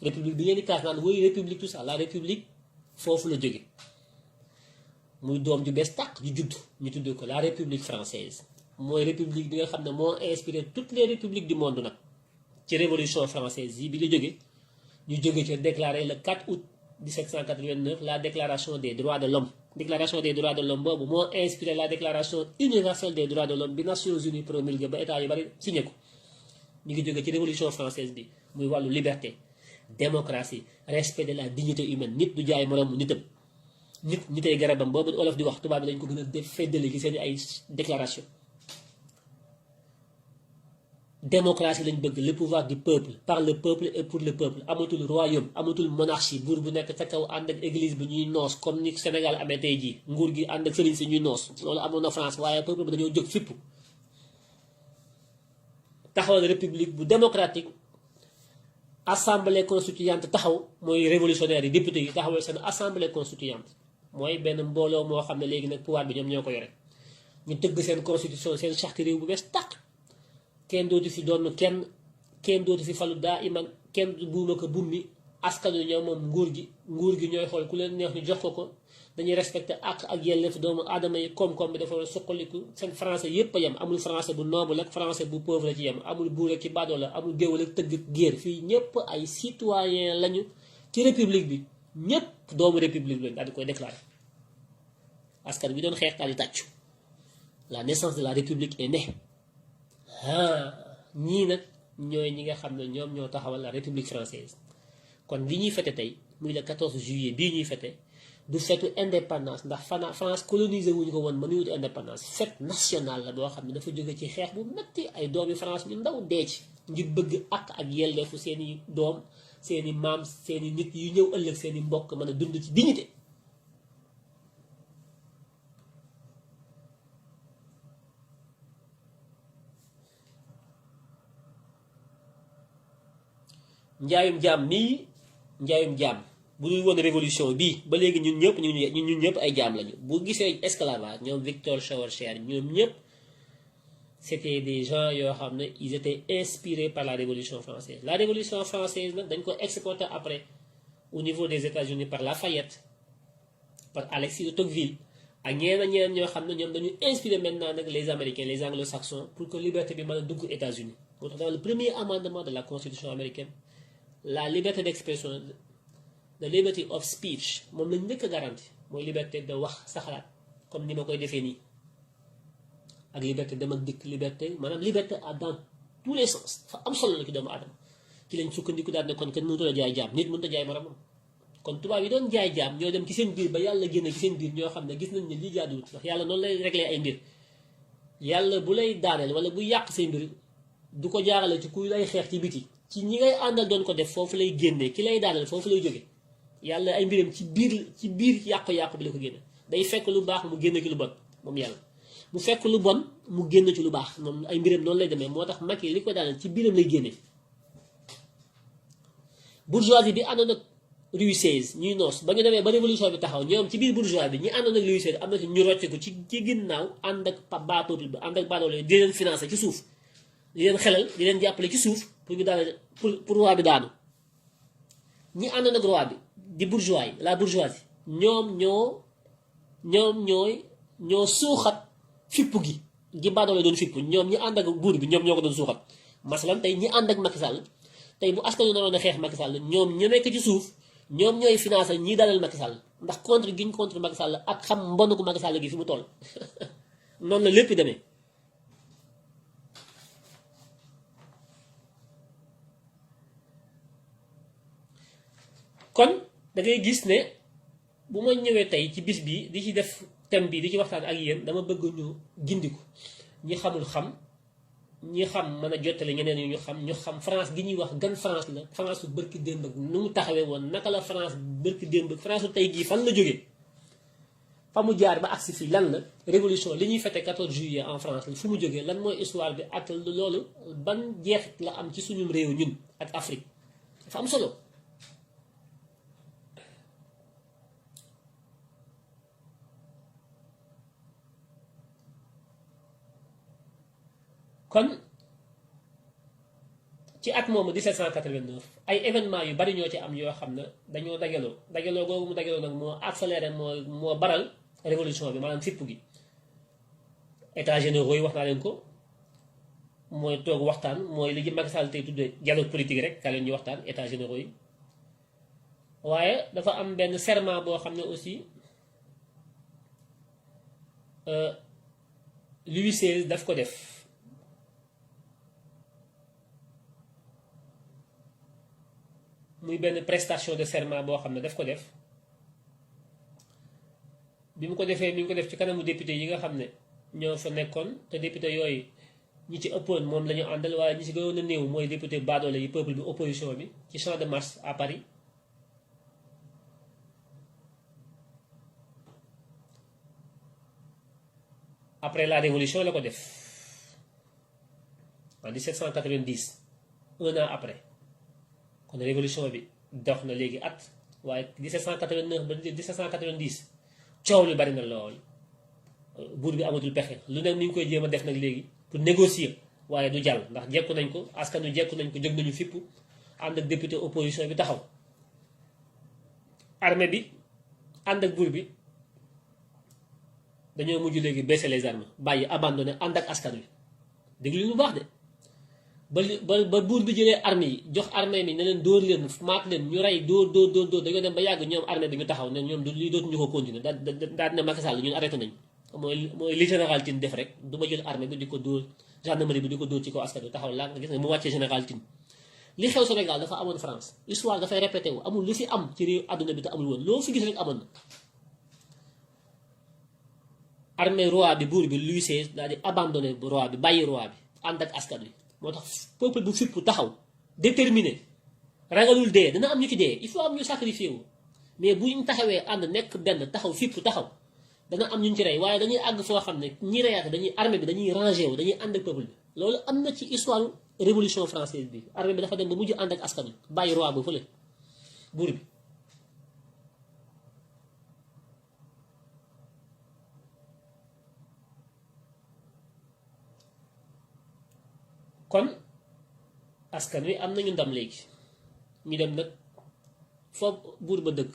république bi ngeen di kaas naan woy république tout ça la république foofu la jóge muy doom ju bees tàq ju judd ñu tudd ko la république française mooy république bi nga xam ne moo inspiré toutes les républiques du monde nag ci révolution française yi bi la jóge ñu jóge ci déclaré le 4 août 1789 la déclaration des droits de l'homme déclaration des droits de l'homme boobu moo inspiré la déclaration universelle des droits de l'homme bi Nations Unies promulgué ba état yu bari signé ko ñu ngi jóge ci révolution française bi muy wàllu liberté démocratie respect de la dignité humaine nit du jaay moroom nitam nitay garabam boobu olof di wax tubaab bi dañ ko gën a def feddali ci seen ay déclaration démocratie lañ bëgg le pouvoir du peuple par le peuple et pour le peuple amatul royaume amatul monarchie buur bu nekk ca kaw ànd ak église bi ñuy noos comme ni Sénégal amee tey jii nguur gi ànd ak sëriñ si ñuy noos loolu amoon na France waaye peuple bi dañoo jóg fipp taxawal république bu démocratique assemblée constituante taxaw mooy révolutionnaire yi député yi taxawal seen assemblée constituante mooy benn mbooloo moo xam ne léegi nag pouvoir bi ñoom ñoo ko yore ñu tëgg seen constitution seen charte réew bu bees tàq kenn dootu fi doon kenn dootu fi falu daa iman kenn buuma ko bummi askan wi ñoom moom nguur gi ñooy xool ku leen neex ñu jox ko dañuy respecté àq ak yelleef doomu aadama yi koom-koom bi dafa war a suqaliku seen français yépp a yem amul français bu noble ak français bu pauvre ci yem amul buur ak ci baadoo la amul géwal ak tëgg géer fii ñépp ay citoyen lañu ci république bi ñépp doomu république lañu daal di koy déclaré askan bi doon xeex daal di tàccu la naissance de la république est née ñii nag ñooy ñi nga xam ne ñoom ñoo taxawal la république française kon li ñuy fete tey muy le 14 juillet bii ñuy fete du fetu indépendance ndax France colonisé wuñu ko woon ba muy wut indépendance fête nationale la boo xam ne dafa jóge ci xeex bu metti ay doomi France ñu ndaw dee ci ngir bëgg ak yelleefu seeni doom seeni maam seeni nit yu ñëw ëllëg seeni mbokk mën a dund ci dignité. njaayum jaam nii njaayum jaam bu dul woon révolution bii ba léegi ñun ñëpp ay jaam lañu. bu gisee esclavage ñoom Victor Schœlcher ñoom ñëpp c'était des gens yoo xam ne ils étaient inspirés par la révolution française. La révolution française nag dañ ko exporté après au niveau des États-Unis par Lafayette, par Alexis de Tocqueville ak ñeneen ñoo xam ne ñoom dañu inspiré maintenant nag les Américains les Anglo-Saxons pour que liberté bi mën a dugg États-Unis. moo tax dans le premier amendement de la Constitution américaine, la liberté d'expression, the liberty of speech moom lañ njëkk a garanti mooy liberté de wax sa xalaat comme ni ma koy defee nii, ak liberté dem ak dikk, liberté maanaam liberté dans tous les sens dafa am solo la ci doomu aadama. ci lañ sukkandiku daal ne kon kenn mënut a jaay jaam, nit mënut a jaay moromam. kon tubaab yi doon jaay jaam ñoo dem ci seen biir ba yàlla génne ci seen biir ñoo xam ne gis nañ ne lii jaaduwut, ndax yàlla noonu lay régler ay mbir. yàlla bu lay daaneel wala bu yàq say mbir du ko jaarale ci kuy lay xeex ci biti, ci ñi ngay àndal doon ko def foofu lay génnee, ki lay daaneel foofu lay jóge. yàlla ay mbiram ci biir yàqu-yàqu bi la ko génne. day fekk lu baax mu génn ci lu bon moom yàlla, mu fekk lu bon mu génn ci lu baax. moom ay mbiram noonu lay demee. moo tax Macky li ko daaneel ci biiram lay génnee. bourgeoisie bi àndoon ak Louis XVI ñuy noos ba ñu demee ba révolution bi taxaw, ñoom ci biir bourgeoisie bi ñi àndoon ak Louis XVI am na ci ñu rocce ko ci ginnaaw ànd ak bas peuple bi, ànd ak baadoole di leen financé ci suuf, di leen xelal, di leen jàppale ci suuf pour ñu daal pour roi bi daanu. ñi àndoon ak roi bi di bourgeois yi, la bourgeoisie, ñoom ñoo suuxat fippu gi baadoole doon fippu. ñoom ñi ànd ak buur bi ñoom ñoo ko doon suuxat. masalan tey ñi ànd ak Macky Sall, tey bu askan wi naroon a xeex Macky Sall, ñoom ñu nekk ci suuf ñoom ñooy financé ñii dalal Macky Sall, ndax contre giñ contre Macky Sall ak xam mbonu ko Macky Sall gi fi mu toll. noonu la lépp demee. kon da ngay gis ne bu ma ñëwee tey ci bis bi di ci def thème bi di ci waxtaan ak yéen, dama bëgg ñu gindiku. ñi xamul xam, ñi xam mën a jottali ñeneen ñu xam France gi ñuy wax gan France la, France su bërki démb ak nu mu taxawee woon, naka la France bërki démb ak France su tey gii fan la jógee, fa mu jaar ba agsi fii lan la. révolution li ñuy fête 14 juillet en France fu mu jógee, lan mooy histoire bi ak loolu ban jeexit la am ci suñu réew ñun ak Afrique. dafa am solo. kon ci at moomu 1789 ay événements yu bari ñoo ci am yoo xam ne dañoo dajaloo googu mu dajaloo nag moo accéléré moo baral révolution bi, maanaam fipp gi. états généraux yi wax naa leen ko, mooy toog waxtaan, mooy li Macky Sall tey tuddee dialogue politique rek ka leen ñu waxtaan états généraux yi. waaye dafa am benn serment boo xam ne aussi Louis XVI daf ko def. muy benn prestation de serment boo xam ne daf ko def. bi mu ko defee mi ngi ko def ci kanamu député yi nga xam ne ñoo fa nekkoon, te député yooyu ñi ci ëppoon moom la ñu àndal, waaye ñi ci gënoon a néew mooy député baadoole yi, peuple bi, opposition bi, ci champ de Mars à Paris. après la révolution la ko def en 1790, un an après. kon révolution bi dox na léegi at, waaye 1789 ba 1790 coow li bari na lool. buur bi amatul pexe, lu ne ni ñu koy jéem a def nag léegi pour négocier, waaye du jàll ndax jekku nañ ko, askan wi jekku nañ ko, jóg nañu fippu ànd ak député opposition bi taxaw. armée bi ànd ak buur bi dañoo mujj léegi baisser les armes, bàyyi abandonné, ànd ak askan wi. déglu lu baax de. ba buur bi jëlee armée yi jox armée mi ne leen dóor leen maat leen ñu rey dóor dañoo dem ba yàgg ñoom armée bi ñu taxaw ne ñoom lii dootuñu ko continuer daal ne Macky Sall ñun arrêté nañ. mooy li général Tine def rek, du ma jël armée bi di ko dóor, gendarmerie bi di ko dóor ci kaw askan wi taxaw laa nga gis nga mu wàccee général Tine. li xew Sénégal dafa amoon France, histoire dafay répété wu, amul lu fi am ci réew àdduna bi te amul woon, loo fi gis rek amoon na. armée roi bi, buur bi Louis XVI daal di abandonné roi bi, bàyyi roi bi ànd ak askan wi. moo tax peuple bu fippu taxaw déterminé ragalul dee dina am ñu ci dee il faut am ñu sacrifié wu mais bu ñu taxawee ànd nekk benn taxaw fipp taxaw dana am ñu ci rey waaye dañuy àgg foo xam ne ñi reyaate dañuy armée bi dañuy rangé wu dañuy ànd ak peuple bi loolu am na ci histoire révolution française bi armée bi dafa dem ba mujj ànd ak askan wi bàyyi roi ba fële buur bi kon askan wi am nañu ndam léegi ñu dem nag foofu buur ba dëkk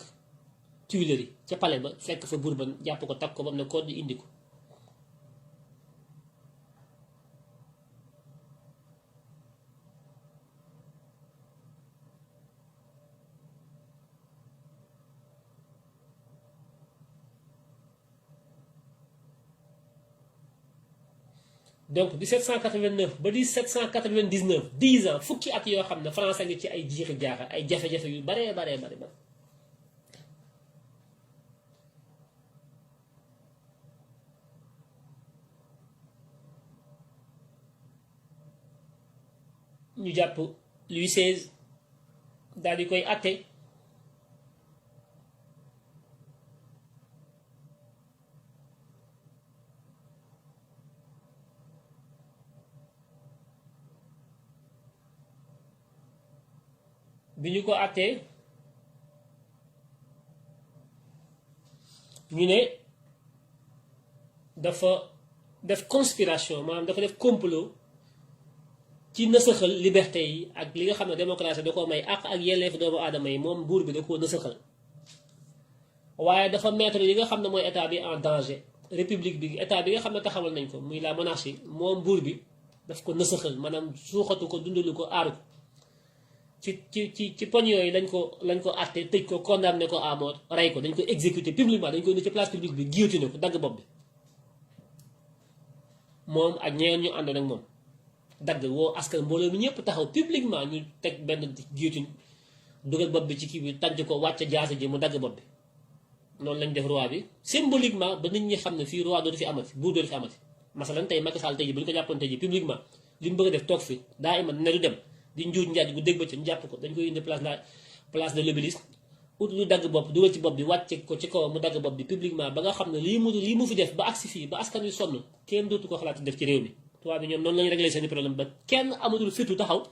Tuileries ca palais ba fekk fa buur ba jàpp ko takk ko ba mu ne ko di indi ko donc 1789 ba 1799 10 ans fukki at yoo xam ne France a ngi ci ay jiixi jaaxa ay jafe-jafe yu baree baree bari ba ñu jàpp Louis XVI daal di koy atte bi ñu ko àttee ñu ne dafa def conspiration maanaam dafa def complot ci nësaxal liberté yi ak li nga xam ne démocratie da koo may àq ak yelleef doomu aadama yi moom buur bi da koo nësaxal waaye dafa mettre li nga xam ne mooy état bi en danger république bi état bi nga xam ne taxawal nañ ko muy la monarchie moom buur bi daf ko nësaxal maanaam suuxatu ko dundalu ko aaru ko ci poñ yooyu lañ ko àtte tëj ko condamné ko à mort rey ko dañ ko exécuté publiquement dañ ko indi ci place publique bi guillotiné ko dagg bopp bi moom ak ñeneen ñu àndoon ak moom dagg woo askan mbooloo mi ñëpp taxaw publiquement ñu teg benn guillotine dugal bopp bi ci kii bi tànc ko wàcc jaase ji mu dagg bopp bi noonu lañ def roi bi symboliquement ba nit ñi xam ne fii roi dootu fi amati buur dootu fi amati masalan tey Macky Sall tey ji bu ñu ko jàppoon tey ji publiquement li mu bëgg a def toog fi daa iman ne du dem di njuuj njaaj gu dégg ba ci jàpp ko dañ koy indi place de l'Obélisque ut lu dagg bopp dugal ci bopp bi wàcce ko ci kaw mu dagg bopp bi publiquement ba nga xam ne lii mu fi def ba agsi fii ba askan wi sonn kenn dootu ko xalaat def ci réew mi tubaab bi ñoom noonu lañu réglé seeni problème ba kenn amatul fitu taxaw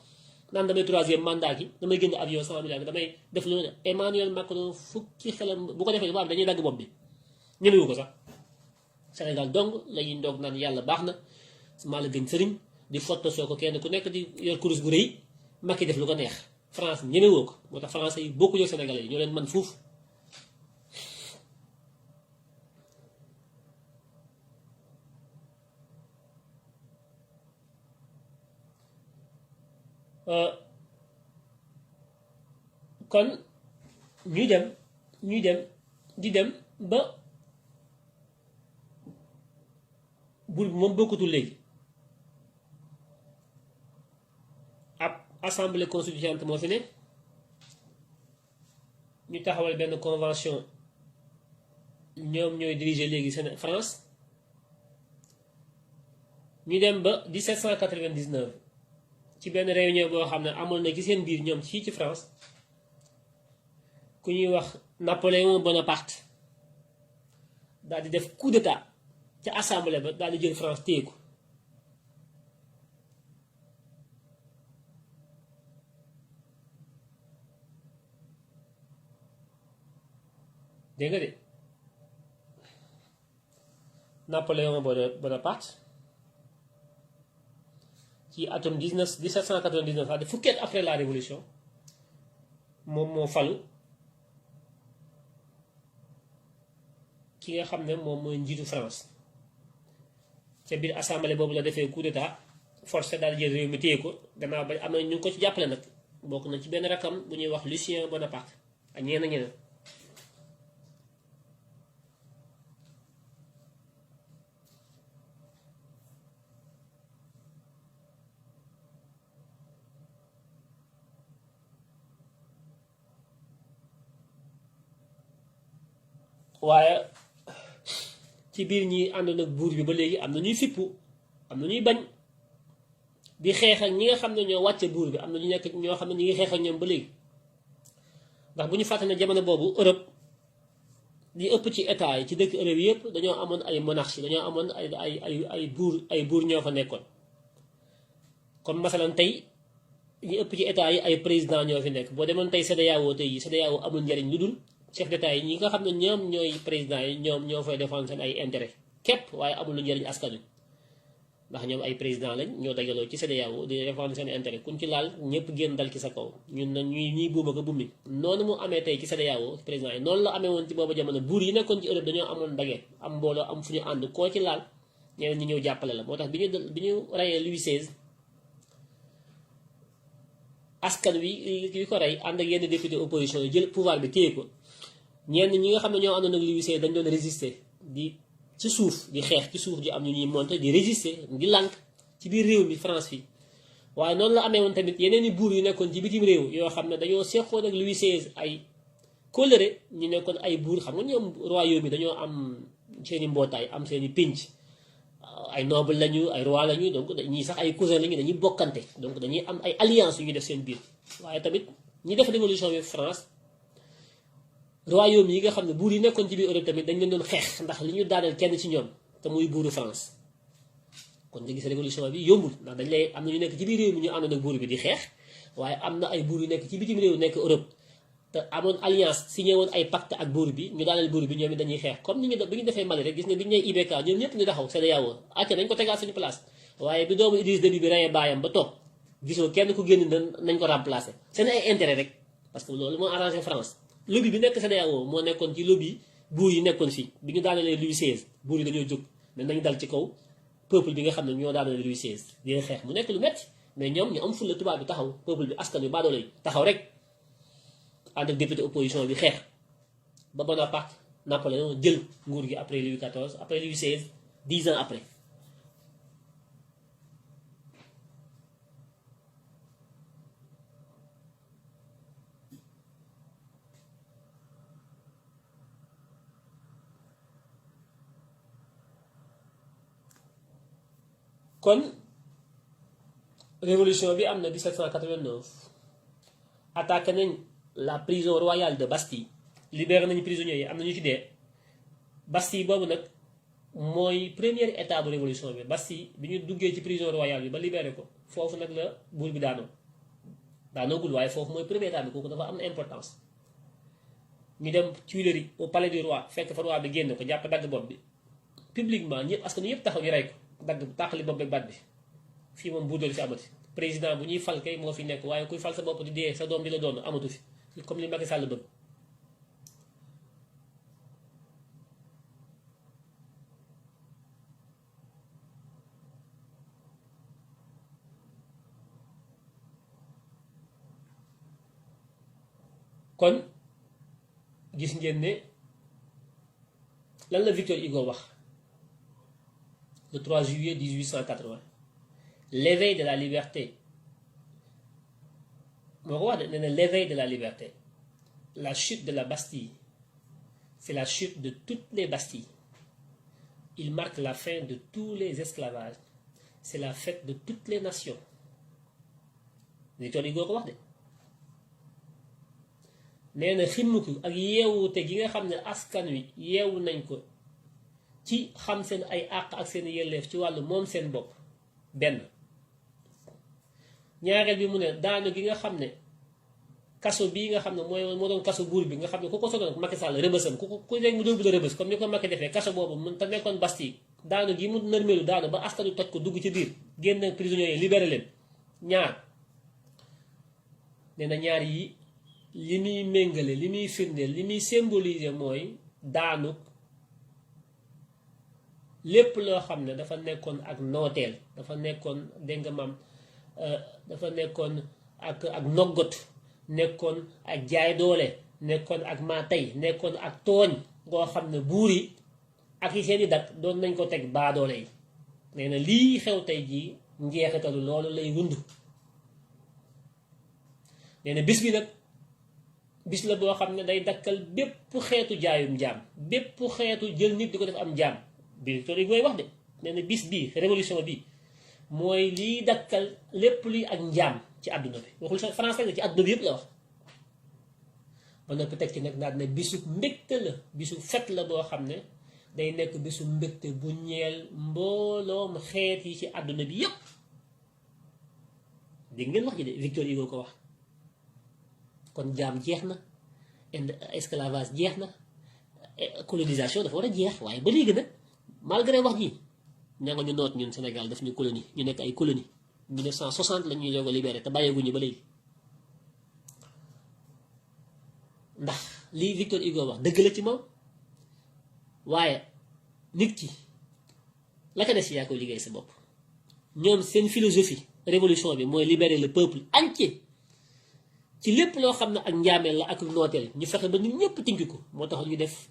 naan damay troisième mandat gi damay génn avion 100 milliards damay def lu ne Emmanuel Macron fukki xelam bu ko defee tubaab bi dañuy dagg bopp bi ñemewu ko sax Sénégal dong lañuy ndoog naan yàlla baax na maa la gën sëriñ di foto soo ko kenn ku nekk di yor kurus gu rëy Macky def lu ko neex France ñemewoo ko moo tax français yi bokkuñu ak sénégalais yi ñoo leen man fuuf kon ñuy dem di dem ba buur bi moom bokkutul léegi ab assemblée constituante moo fi ne ñu taxawal benn convention ñoom ñooy diriger léegi France ñu dem ba 1799 ci benn réunion boo xam ne amoon na ci seen biir ñoom ci France ku ñuy wax Napoléon Bonaparte daal di def coup d'état ca assemblée ba daal di jël France téye ko dégg nga de Napoléon Bonaparte ci atum 1799 c'est-à-dire fukki at après la révolution moom moo falu ki nga xam ne moom mooy njiitu France ca biir assemblée boobu la defee coup d'état forcé daal jël réew mi téye ko gannaaw ba am na ñu ngi ko ci jàppale nag bokk na ci benn rakam bu ñuy wax Lucien Bonaparte ak ñeneen waaye ci biir ñi àndoon ak buur bi ba léegi am na ñuy fippu am na ñuy bañ di xeex ak ñi nga xam ne ñoo wàcce buur bi am na ñu nekk ñoo xam ne ñu ngi xeex ak ñoom ba léegi ndax bu ñu fàtte ne jamono boobu Europe li ëpp ci état yi ci dëkk Europe yëpp dañoo amoon ay monarchie dañoo amoon ay buur ñoo fa nekkoon comme masalan tey li ëpp ci état yi ay président ñoo fi nekk boo demoon tey CEDEAO tey yi CEDEAO amul njariñ lu dul chef d'état yi ñi nga xam ne ñoom ñooy président yi ñoom ñoo fay défendre seen ay intérêt képp waaye amul lu njariñ askan wi ndax ñoom ay président lañ ñoo dajaloo ci CEDEAO di défendre seen intérêt kuñ ci laal ñëpp génn dal ci sa kaw ñun nag ñuy buuma ko bummi noonu mu amee tey ci CEDEAO président yi noonu la amee woon ci boobu jamono buur yi nekkoon ci Europe dañoo amoon dageet am mbooloo am fu ñu ànd koo ci laal ñeneen ñi ñëw jàppale la moo tax bi ñu reyee Louis XVI askan wi ko rey ànd ak yenn député opposition yi jël pouvoir bi téye ko ñenn ñi nga xam ne ñoo àndoon ak Louis XVI dañ doon résister di ci suuf di xeex ci suuf di am ñu ñuy monter di résister di lànk ci biir réew mi France fii waaye noonu la amee woon tamit yeneen i buur yu nekkoon ci bitim réew yoo xam ne dañoo seqoon ak Louis XVI ay kóllëre ñu nekkoon ay buur xam nga ñoom royaume yi dañoo am seen i mbootaay am seen i pénc ay noble lañu ay roi lañu donc ñii sax ay cousin lañu dañuy bokkante donc dañuy am ay alliance yu ñuy def seen biir waaye tamit ñi def révolution bi France royaume yi nga xam ne buur yi nekkoon ci biir Europe tamit dañ leen doon xeex ndax li ñu daaneel kenn ci ñoom te muy buuru France kon nga gis révolution bi yombul ndax dañ lay am na ñu nekk ci biir réew mi ñu àndoon ak buur bi di xeex waaye am na ay buur yu nekk ci bitim réew nekk Europe te amoon alliance signé woon ay pacte ak buur bi ñu daaneel buur bi ñoom it dañuy xeex comme ni ñu bi ñu defee Mali rek gis nga bi ñu nee IBK ñoom ñëpp ñu taxaw CEDEAO acca dañ ko tegaat suñu place waaye bi doomu Idriss Déby bi reyee baayam ba toog gisoo kenn ku génn nañ ko remplacer seen ay intérêt rek parce que loolu moo arrangé France lobby bi nekk CEDEAO moo nekkoon ci lobby buur yi nekkoon fii bi ñu daanelee Louis XVI buur yi dañoo jóg ne nañ dal ci kaw peuple bi nga xam ne ñoo daanelee Louis XVI di xeex mu nekk lu metti mais ñoom ñu am fulla tubaab bi taxaw peuple bi askan wi baadoolo yi taxaw rek ànd ak député opposition bi xeex ba Bonaparte Napoléon jël nguur gi après Louis XIV après Louis XVI 10 ans après. kon révolution bi am na 1789 attaqué nañ la prison royale de Bastille libéré nañu prisonniers yi am na ñu ci dee Bastille boobu nag mooy première étape bu révolution bi Bastille bi ñu duggee ci prison royale bi ba libéré ko foofu nag la buur bi daanoogul waaye foofu mooy première étape bi kooku dafa am na importance ñu dem Tuileries au palais du roi fekk fa roi bi génn ko jàpp dagg bopp bi publiquement ñëpp askan ñëpp taxaw ñu rey ko dagg tàqali bopp bi baat bi fii moom buur doolu fi amati président bu ñuy fal kay moo fi nekk waaye kuy fal sa bopp di dee sa doom di la doon amatu fi comme li Macky Sall bëgg kon gis ngeen ne lan la Victor Hugo wax le 3 juillet 1880 l'éveil de la liberté moo ko wax de nee na l'éveil de la liberté la chute de la Bastille c'est la chute de toutes les Bastilles il marque la fin de tous les esclavages c'est la fête de toutes les nations Victor Hugo ko wax de nee na ximmiku ak yeewute gi nga xam ne askan wi yeewu nañ ko ci xam seen ay àq ak seen yelleef ci wàllu moom seen bopp benn ñaareel bi mu ne daanu gi nga xam ne kaso bii nga xam ne moo doon kaso buur bi nga xam ne ku ko sotoon Macky Sall rëbësam ku nekk mu dóobu la rëbës comme ni ko Macky defee kaso boobu mun te nekkoon Bastille daanu gi mu nërmeelu daanu ba askan wi toj ko dugg ci biir génn prisonniers yi libéré leen ñaar nee na ñaar yi li muy méngale li muy firndeel li muy symboliser mooy daanu lépp loo xam ne dafa nekkoon ak nooteel dafa nekkoon dégg nga maam dafa nekkoon ak noggot nekkoon ak jaay doole nekkoon ak maa tey nekkoon ak tooñ goo xam ne buur yi ak yi seeni dak doon nañ ko teg baadoole yi nee na lii xew tey jii njeexitalu loolu lay wund nee na bis bi nag bis la boo xam ne day dakkal bépp xeetu jaayum jaam bépp xeetu jël nit di ko def am jaam bi Victor Hugo wax de nee na bis bii révolution bi mooy liy dakkal lépp luy ak njaam ci àdduna bi waxul sa français la ci àdduna bi yëpp la wax ba noppi teg ci nag daal ne bisu mbégte la bisu fet la boo xam ne day nekk bisu mbégte bu ñeel mbooloom xeet yi ci àdduna bi yépp dégg ngeen wax ji de Victor Hugo ko wax kon jaam jeex na esclavage jeex na colonisation dafa war a jeex waaye ba léegi nag malgré wax ji ña nga ñu noot ñun Sénégal daf ñu colonie ñu nekk ay colonie 1960 la ñuy doog a libéré te bàyyeeguñu ba léegi ndax lii Victor Hugo wax dëgg la ci moom waaye nit ki la ko des yaa ko liggéey sa bopp ñoom seen philosophie révolution bi mooy libérer le peuple entier ci lépp loo xam ne ak njaameel la ak nooteel ñu fexe ba ñun ñëpp tinki ko moo tax ñu def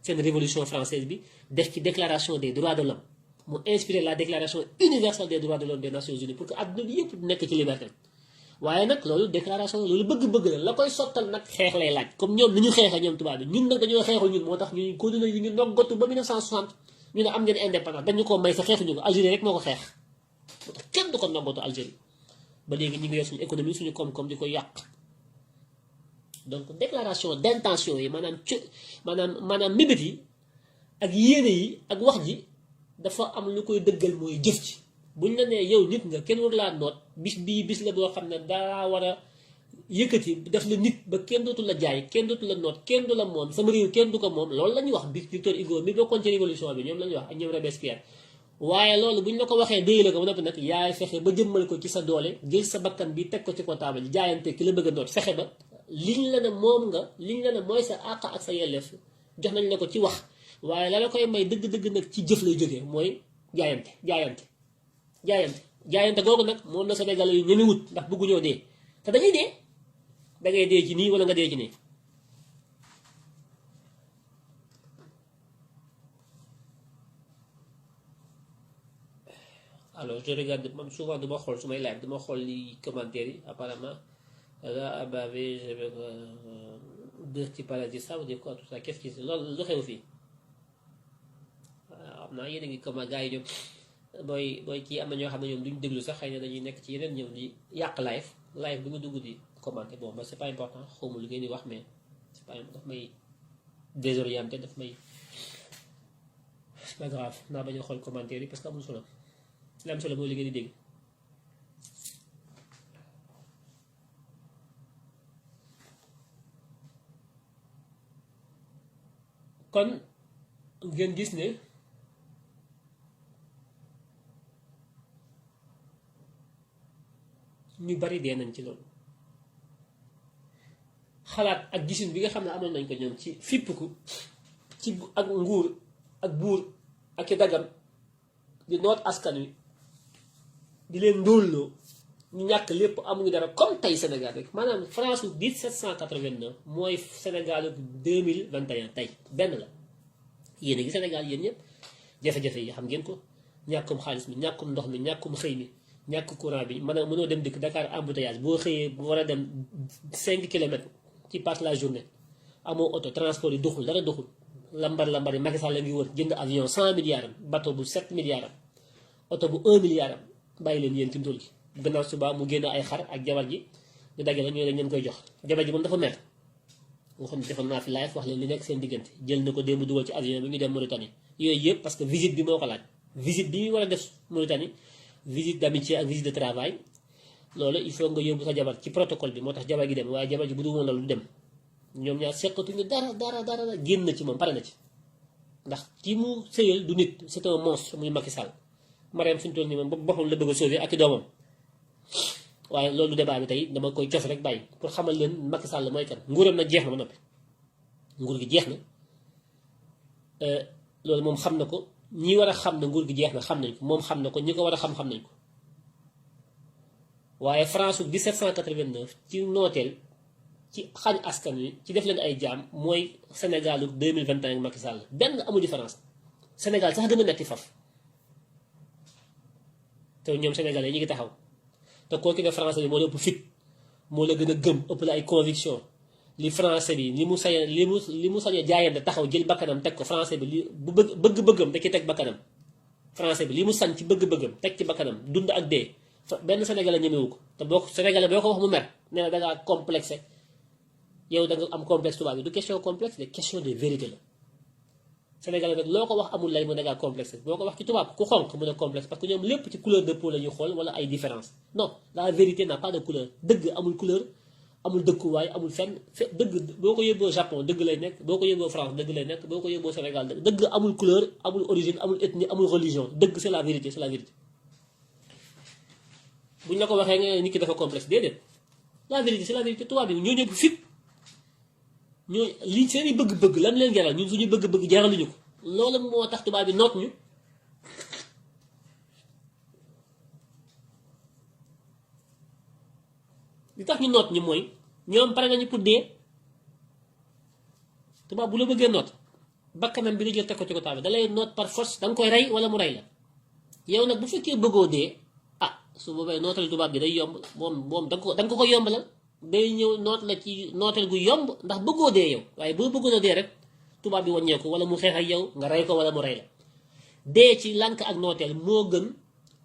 seen révolution française bi def ci déclaration des droits de l'homme mu inspiré la déclaration universelle des droits de l'homme des Nations Unies pour que àdduna bi yëpp nekk ci liberté waaye nag loolu déclaration loolu bëgg-bëgg la koy sottal nag xeex lay laaj comme ñoom ni ñu xeexee ñoom tubaab bi ñun nag dañoo xeexul ñun moo tax ñu continué yi ñu noggatu ba 1960 ñu ne am ngeen indépendance dañu ko may sa xeexuñu ko Algérie rek moo ko xeex moo tax kenn du ko noggatu Algérie ba léegi ñu ngi yor suñu économie suñu koom-koom di ko yàq donc déclaration d'intention yi maanaam mébét yi ak yéene yi ak wax ji dafa am lu koy dëggal mooy jëf ci buñ la nee yow nit nga kenn war laa noot bis bii bis la boo xam ne daa war a yëkkati def la nit ba kenn dootu la jaay kenn dootu la noot kenn du la moom sama réew kenn du ko moom loolu la ñuy wax bi Victor Hugo mi bokkoon ci révolution bi ñoom la ñuy wax ak ñoom Robespierre waaye loolu buñ la ko waxee déy la ko ba noppi nag yaay fexe ba jëmmal ko ci sa doole jël sa bakkan bi teg ko ci ko taabal jaayante ki la bëgg a noot fexe ba liñ la ne moom nga liñ la ne mooy sa àq ak sa yelleef jox nañ la ko ci wax waaye la la koy may dëgg-dëgg nag ci jëf lay jógee mooy jaayante googu nag moom na Sénégal yu ñeme wut ndax bëgguñoo dee te dañuy dee dangay dee ci nii wala nga dee ci nii alors je regarde man souvent duma xool su may live duma xool li commentaire yi apparemment là abavé deux ci paradis ça veut dire quoi tout ça qu'est-ce qui loolu lu xew fii waaw xam naa yéen a ngi comment gars yi ñoom booy kii am na ñoo xam ne ñoom duñ déglu sax xëy na dañuy nekk ci yeneen ñëw di yàq live bi nga dugg di commenter bon ba c'est pas important xawma lu ngeen di wax mais c'est pas daf may désorienté daf may c'est pas grave naa bañ a xool commentaire yi parce que amul solo li am solo mooy li ngeen di dégg kon ngeen gis ne ñu bari dee nañ ci loolu xalaat ak gisin bi nga xam ne amoon nañ ko ñoom ci fippiku ci ak nguur ak buur ak i dagam di noot askan wi di leen ndóolloo ñu ñàkk lépp amuñu dara comme tey Sénégal rek maanaam France 1789 mooy Sénégal 2021 tey benn la yéen a ngi Sénégal yéen ñëpp jafe-jafe yi xam ngeen ko ñàkkum xaalis mi ñàkkum ndox mi ñàkkum xëy mi ñàkk courant bi mënoo dem dëkk Dakar embouteillage boo xëyee bu war a dem 5 kilomètres ci passe la journée amoo oto transport yi doxul dara doxul lambar yi Macky Sall la ngi wër jënd avion 100 milliards am bateau bu 7 milliards am oto bu 1 milliard am bàyyi leen yéen ci ndóol gi gannaaw suba mu génn ay xar ak jabar ji ñu dagge la ñoo leen koy jox jabar ji moom dafa mer waxoon defoon naa fi live wax leen li nekk seen diggante jël na ko démb dugal ci avion bi ñu dem Mauritanie yooyu yëpp parce que visite bi moo ko laaj visite bi ñu war a def Mauritanie visite d'amitié ak visite de travail loolu il faut nga yóbbu sa jabar ci protocole bi moo tax jabar gi dem waaye jabar ji bu du woon loolu du dem ñoom ñaar seqatuñu dara génn na ci moom pare na ci ndax ki mu sëyal du nit c'est un monstre muy Macky Sall Mariam fi ñu toll nii moom boppam la bëgg a sauver ak i doomam waaye loolu débat bi tey dama koy cof rek bàyyi pour xamal leen Macky Sall mooy kan nguuram nag jeex na ba noppi nguur gi jeex na loolu moom xam na ko ñi war a xam ne nguur gi jeex na xam nañ ko moom xam na ko ñi ko war a xam nañ ko waaye France 1789 ci nooteel ci xañ askan wi ci def leen ay jaam mooy Sénégalu 2021 Macky Sall benn amu différence Sénégal sax gën a metti faf te ñoom Sénégalais yi ñu ngi taxaw te kooku ne français bi moo la ëpp fit moo la gën a gëm ëpp la ay conviction li français bi li mu sañ a jaayante taxaw jël bakkanam teg ko français bi li bu bëgg-bëggam da ci teg bakkanam français bi li mu sañ ci bëgg-bëggam teg ci bakkanam dund ak dee benn Sénégalais ñemewu ko te boo Sénégalais boo ko wax mu mer nee na dangaa complexé yow da nga am complexe tubaab bi du question complexe de question de vérité la Sénégal nag loo ko wax amul lay mu ne ngaa complexe boo ko wax ci tubaab ku xonq mu ne complexe parce que ñoom lépp ci couleur de peau la ñuy xool wala ay différence non la vérité n'a pas de couleur dëgg amul couleur amul dëkkuwaay amul fenn dëgg boo ko yóbboo Japon dëgg lay nekk boo ko yóbboo France dëgg lay nekk boo ko yóbboo Sénégal dëgg amul couleur amul origine amul ethnie amul religion dëgg c'est la vérité buñ la ko waxee nga nit ki dafa complexe déedéet la vérité c'est la vérité tubaab bi ñoo ñëpp fit ñoo li seeni bëgg-bëgg lan leen jaral ñun suñu bëgg-bëgg jaraluñu ko loolu moo tax tubaab bi noot ñu li tax ñu noot ñu mooy ñoom pare nañu pour dee tubaab bu la bëggee noot bakkanam bi la jël teg ko ci ko taal da lay noot par force da nga koy rey wala mu rey la yow nag bu fekkee bëggoo dee ah su boobaa nootal tubaab bi day yomb moom da nga ko yombalal day ñëw noot la ci nootal gu yomb ndax bëggoo dee yow waaye boo bëggoon a dee rek tubaab bi wàññeeku wala mu xeex ak yow nga rey ko wala mu rey la dee ci lànk ak nooteel moo gën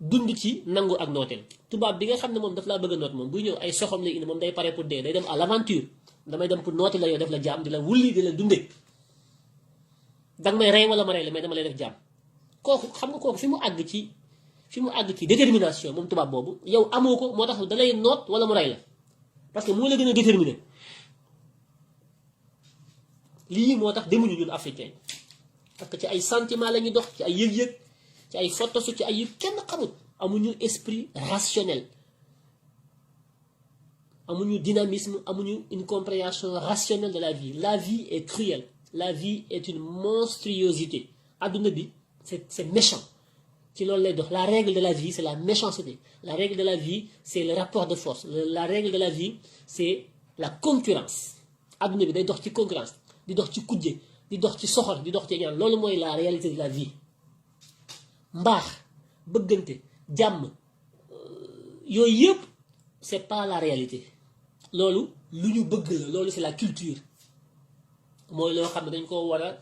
dund ci nangu ak nooteel tubaab bi nga xam ne moom daf laa bëgg a noot moom buy ñëw ay soxam lay indi moom day pare pour dee day dem à l'aventure damay dem pour nooti la yow def la jaam di la wulli di la dunde danga may rey wala ma rey la mais dama lay def jaam kooku xam nga kooku fi mu àgg ci détermination moom tubaab boobu yow amoo ko moo tax da lay noot wala mu rey la parce que moo la gën a déterminé lii moo tax demuñu ñun africain parce que ci ay sentiment la ñuy dox ci ay yëg-yëg ci ay fotosu ci ay yu kenn xamut amuñu esprit rationnel amuñu dynamisme amuñu une compréhension rationnelle de la vie est cruelle la vie est une monstruosité adduna bi c'est méchant ci loolu lay dox la règle de la vie c'est la méchanceté la règle de la vie c'est le rapport de force la règle de la vie c'est la concurrence adduna bi day dox ci concurrence di dox ci kujje di dox ci soxor di dox ci ñaan loolu mooy la réalité de la vie mbaax bëggante jàmm yooyu yëpp c'est pas la réalité loolu lu ñu bëgg la loolu c'est la culture mooy loo xam ne dañ ko war a